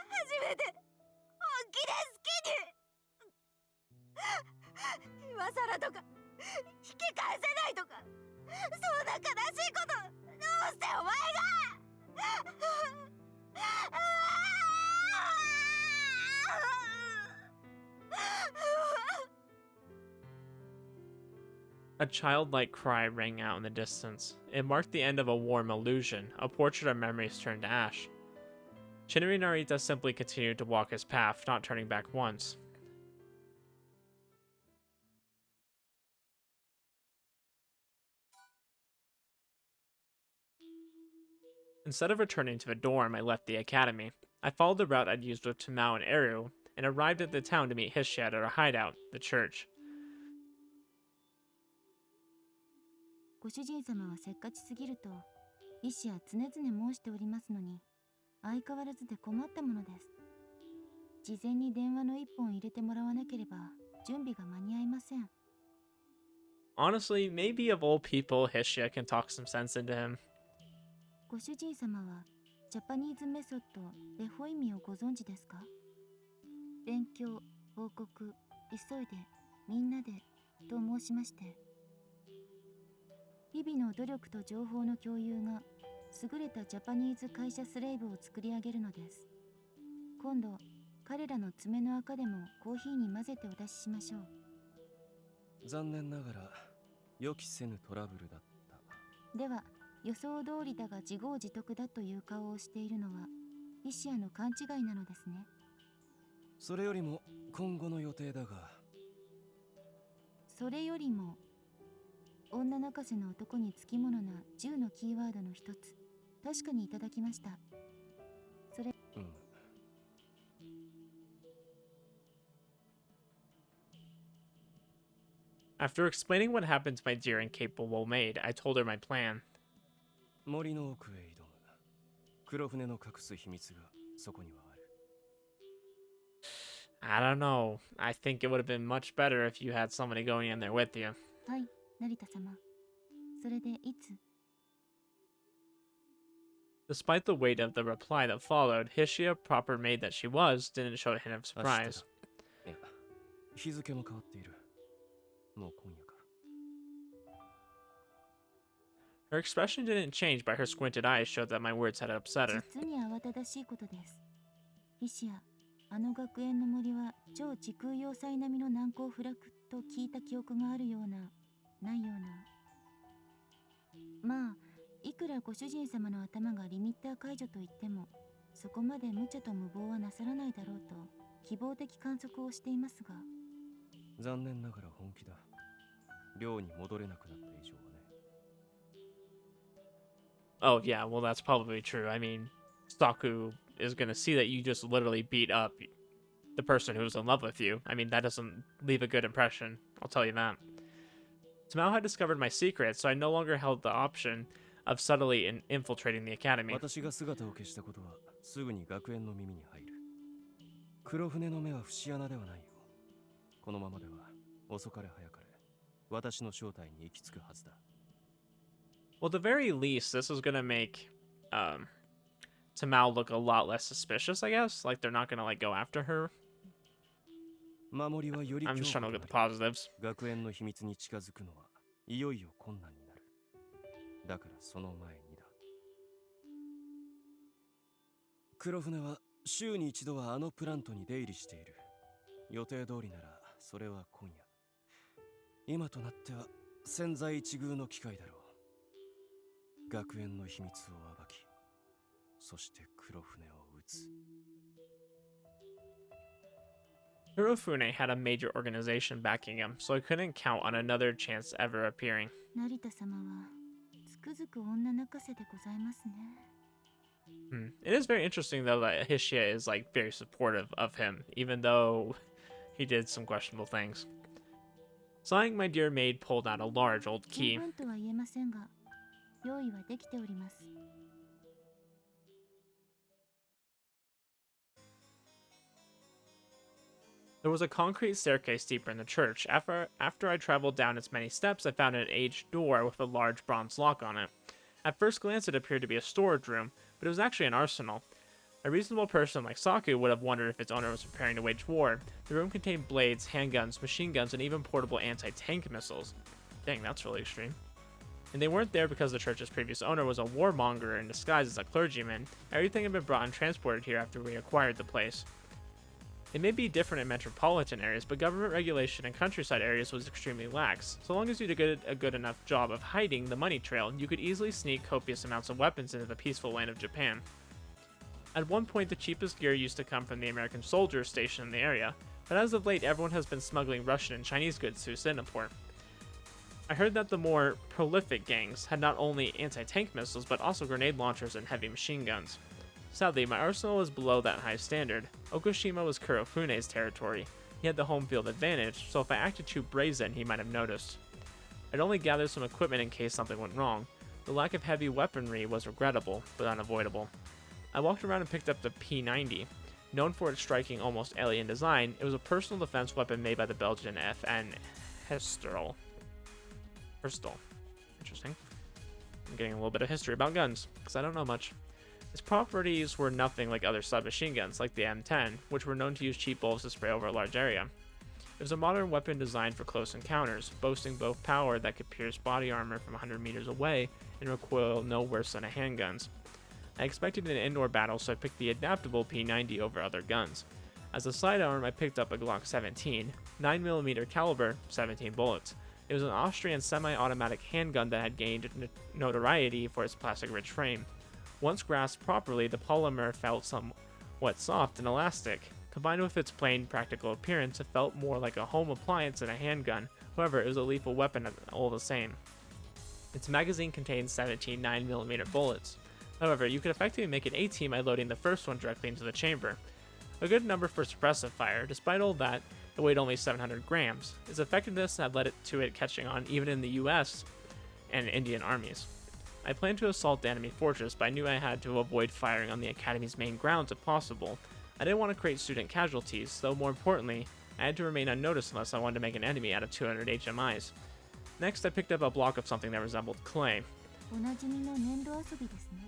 初めて本気で好きに。今さらとか引き返せないとか、そんな悲しいことどうしてお前が。A childlike cry rang out in the distance. It marked the end of a warm illusion, a portrait of memories turned to ash. Shinri Narita simply continued to walk his path, not turning back once. Instead of returning to the dorm, I left the academy. I followed the route I'd used with Tamao and Eru, and arrived at the town to meet Hishiya at our hideout, the church. ご主人様はせっかちすぎると、医師は常々申しておりますのに、相変わらずで困ったものです。事前に電話の一本入れてもらわなければ、準備が間に合いません。Honestly, maybe of all people, Hishiya can talk some sense into him. ご主人様は、ジャパニーズメソッド、レホイミをご存知ですか？勉強、報告、急いで、みんなで、と申しまして。日々の努力と情報の共有が優れたジャパニーズ会社スレイブを作り上げるのです。今度、彼らの爪の赤でもコーヒーに混ぜてお出ししましょう。残念ながら予期せぬトラブルだった。では、予想通りだが自業自得だという顔をしているのは、イシアの勘違いなのですね。それよりも今後の予定だが。それよりも、女泣かせの男につきものな10のキーワードの一つ、確かにいただきました。それ、After explaining what happened to my dear and capable maid, I told her my plan. 森の奥へ挑む。黒船の隠す秘密がそこにはある。I don't know. I think it would have been much better if you had somebody going in there with you. はい、成田様。それでいつ？ Despite the weight of the reply that followed, Hishiya, proper maid that she was, didn't show a hint of surprise. いや、日付も変わっている。もう今夜か。Her expression didn't change, but her squinted eyes showed that my words had upset her. 実に慌ただしいことです。イシア、あの学園の森は超時空要塞並みの難攻不落。と聞いた記憶があるような、ないような。まあ、いくらご主人様の頭がリミッター解除といっても、そこまで無茶と無謀はなさらないだろうと希望的観測をしていますが。残念ながら本気だ。寮に戻れなくなった以上はね。Oh, yeah, well, that's probably true. I mean, Saku is going to see that you just literally beat up the person who's in love with you. I mean, that doesn't leave a good impression, I'll tell you that. Tamao had discovered my secret, so I no longer held the option of subtly infiltrating the academy. 私が姿を消したことはすぐに学園の耳に入る。黒船の目は節穴ではないよ。このままでは遅かれ早かれ私の正体に行き着くはずだ。Well, at the very least, this is going to make Tamao look a lot less suspicious, I guess. Like, they're not going to, like, go after her. 守りはより I'm just trying to look at the positives. 学園の秘密に近づくのはいよいよ困難になる。だからその前にだ。黒船は週に一度はあのプラントに出入りしている。予定通りならそれは今夜。今となっては千載一遇の機会だろう。学園の秘密を暴き、そして黒船を撃つ。Hirofune had a major organization backing him, so I couldn't count on another chance ever appearing. 成田様はつくづく女泣かせでございますね。It is very interesting, though, that Hishia is, like, very supportive of him, even though he did some questionable things. Sighing, my dear maid pulled out a large old 十 key. 分とは言えませんが、用意はできております。There was a concrete staircase deeper in the church. After I traveled down its many steps, I found an aged door with a large bronze lock on it. At first glance, it appeared to be a storage room, but it was actually an arsenal. A reasonable person like Saku would have wondered if its owner was preparing to wage war. The room contained blades, handguns, machine guns, and even portable anti-tank missiles. Dang, that's really extreme. And they weren't there because the church's previous owner was a warmonger in disguise as a clergyman. Everything had been brought and transported here after we acquired the place. It may be different in metropolitan areas, but government regulation in countryside areas was extremely lax. So long as you did a good enough job of hiding the money trail, you could easily sneak copious amounts of weapons into the peaceful land of Japan. At one point, the cheapest gear used to come from the American soldiers stationed in the area, but as of late, everyone has been smuggling Russian and Chinese goods through Singapore. I heard that the more prolific gangs had not only anti-tank missiles, but also grenade launchers and heavy machine guns. Sadly, my arsenal was below that high standard. Okushima was Kurofune's territory. He had the home field advantage, so if I acted too brazen, he might have noticed. I'd only gathered some equipment in case something went wrong. The lack of heavy weaponry was regrettable, but unavoidable. I walked around and picked up the P90. Known for its striking, almost alien design, it was a personal defense weapon made by the Belgian FN Herstal. Interesting. I'm getting a little bit of history about guns, because I don't know much. Its properties were nothing like other submachine guns, like the M10, which were known to use cheap bullets to spray over a large area. It was a modern weapon designed for close encounters, boasting both power that could pierce body armor from 100 meters away and recoil no worse than a handgun's. I expected an indoor battle, so I picked the adaptable P90 over other guns. As a sidearm, I picked up a Glock 17, 9mm caliber, 17 bullets. It was an Austrian semi-automatic handgun that had gained notoriety for its plastic-rich frame. Once grasped properly, the polymer felt somewhat soft and elastic. Combined with its plain, practical appearance, it felt more like a home appliance than a handgun. However, it was a lethal weapon all the same. Its magazine contained 17 9mm bullets. However, you could effectively make it 18 by loading the first one directly into the chamber. A good number for suppressive fire. Despite all that, it weighed only 700 grams. Its effectiveness had led to it catching on even in the US and Indian armies. I planned to assault the enemy fortress, but I knew I had to avoid firing on the academy's main grounds if possible. I didn't want to create student casualties, though more importantly, I had to remain unnoticed unless I wanted to make an enemy out of 200 HMIs. Next, I picked up a block of something that resembled clay. おなじみの粘土遊びですね。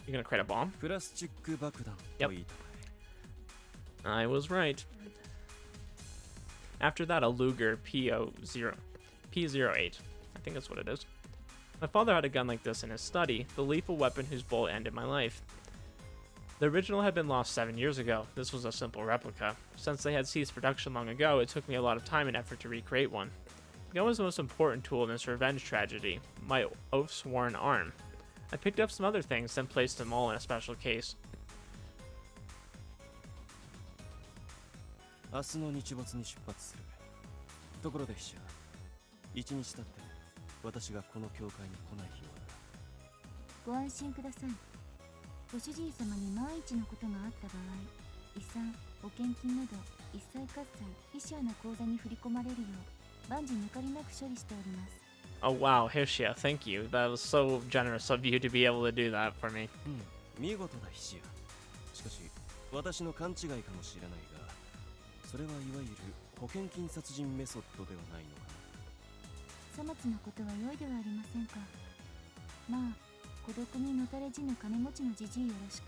You gonna create a bomb? プラスチック爆弾と言いたまえ。 I was right. After that, a Luger P08. I think that's what it is. My father had a gun like this in his study, the lethal weapon whose bullet ended my life. The original had been lost 7 years ago. This was a simple replica. Since they had ceased production long ago, it took me a lot of time and effort to recreate one. The gun was the most important tool in this revenge tragedy, my oath-sworn arm. I picked up some other things, then placed them all in a special case. 明日の日没に出発する。ところで筆者、一日経って私がこの教会に来ない日はご安心ください。ご主人様に万一のことがあった場合、遺産、保険金など一切喝采、筆者の口座に振り込まれるよう万事抜かりなく処理しております。Oh wow, Hishia, thank you. That was so generous of you to be able to do that for me. 見事な筆者。しかし私の勘違いかもしれないが、それはいわゆる保険金殺人メソッドではないのかな。さまつなことは良いではありませんか。まあ、孤独にのたれ死ぬ金持ちのじじいよろしく、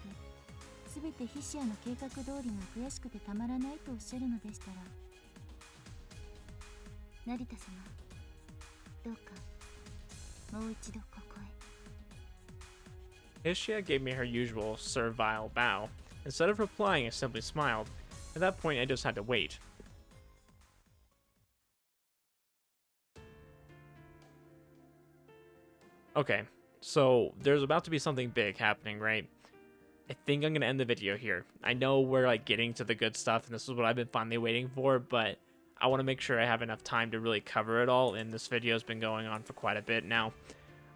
すべて筆者の計画通りが悔しくてたまらないとおっしゃるのでしたら、成田様、どうかもう一度ここへ。 Hishia gave me her usual servile bow. Instead of replying, I simply smiled. At that point, I just had to wait. Okay, so there's about to be something big happening, right? I think I'm gonna end the video here. I know we're like getting to the good stuff, and this is what I've been finally waiting for, but I want to make sure I have enough time to really cover it all, and this video has been going on for quite a bit now.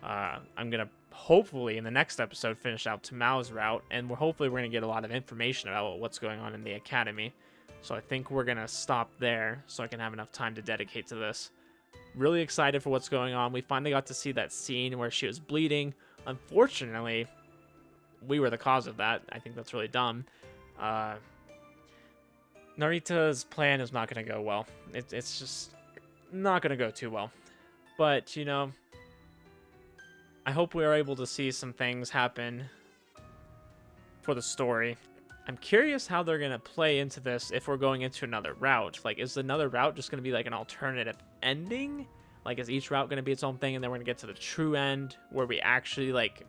I'm gonna hopefully in the next episode finish out Tamao's route, and hopefully we're gonna get a lot of information about what's going on in the academy. So I think we're gonna stop there so I can have enough time to dedicate to this. Really excited for what's going on. We finally got to see that scene where she was bleeding. Unfortunately, we were the cause of that. I think that's really dumb. Narita's plan is not going to go well. It's just not going to go too well. But, you know, I hope we are able to see some things happen for the story. I'm curious how they're going to play into this if we're going into another route. Like, is another route just going to be like an alternative ending? Like, is each route going to be its own thing and then we're going to get to the true end where we actually, like,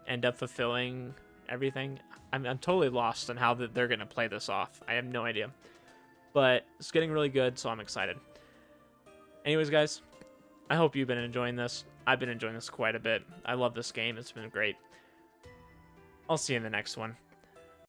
end up fulfilling everything? I'm totally lost on how they're going to play this off. I have no idea. But it's getting really good, so I'm excited. Anyways, guys, I hope you've been enjoying this. I've been enjoying this quite a bit. I love this game. It's been great. I'll see you in the next one.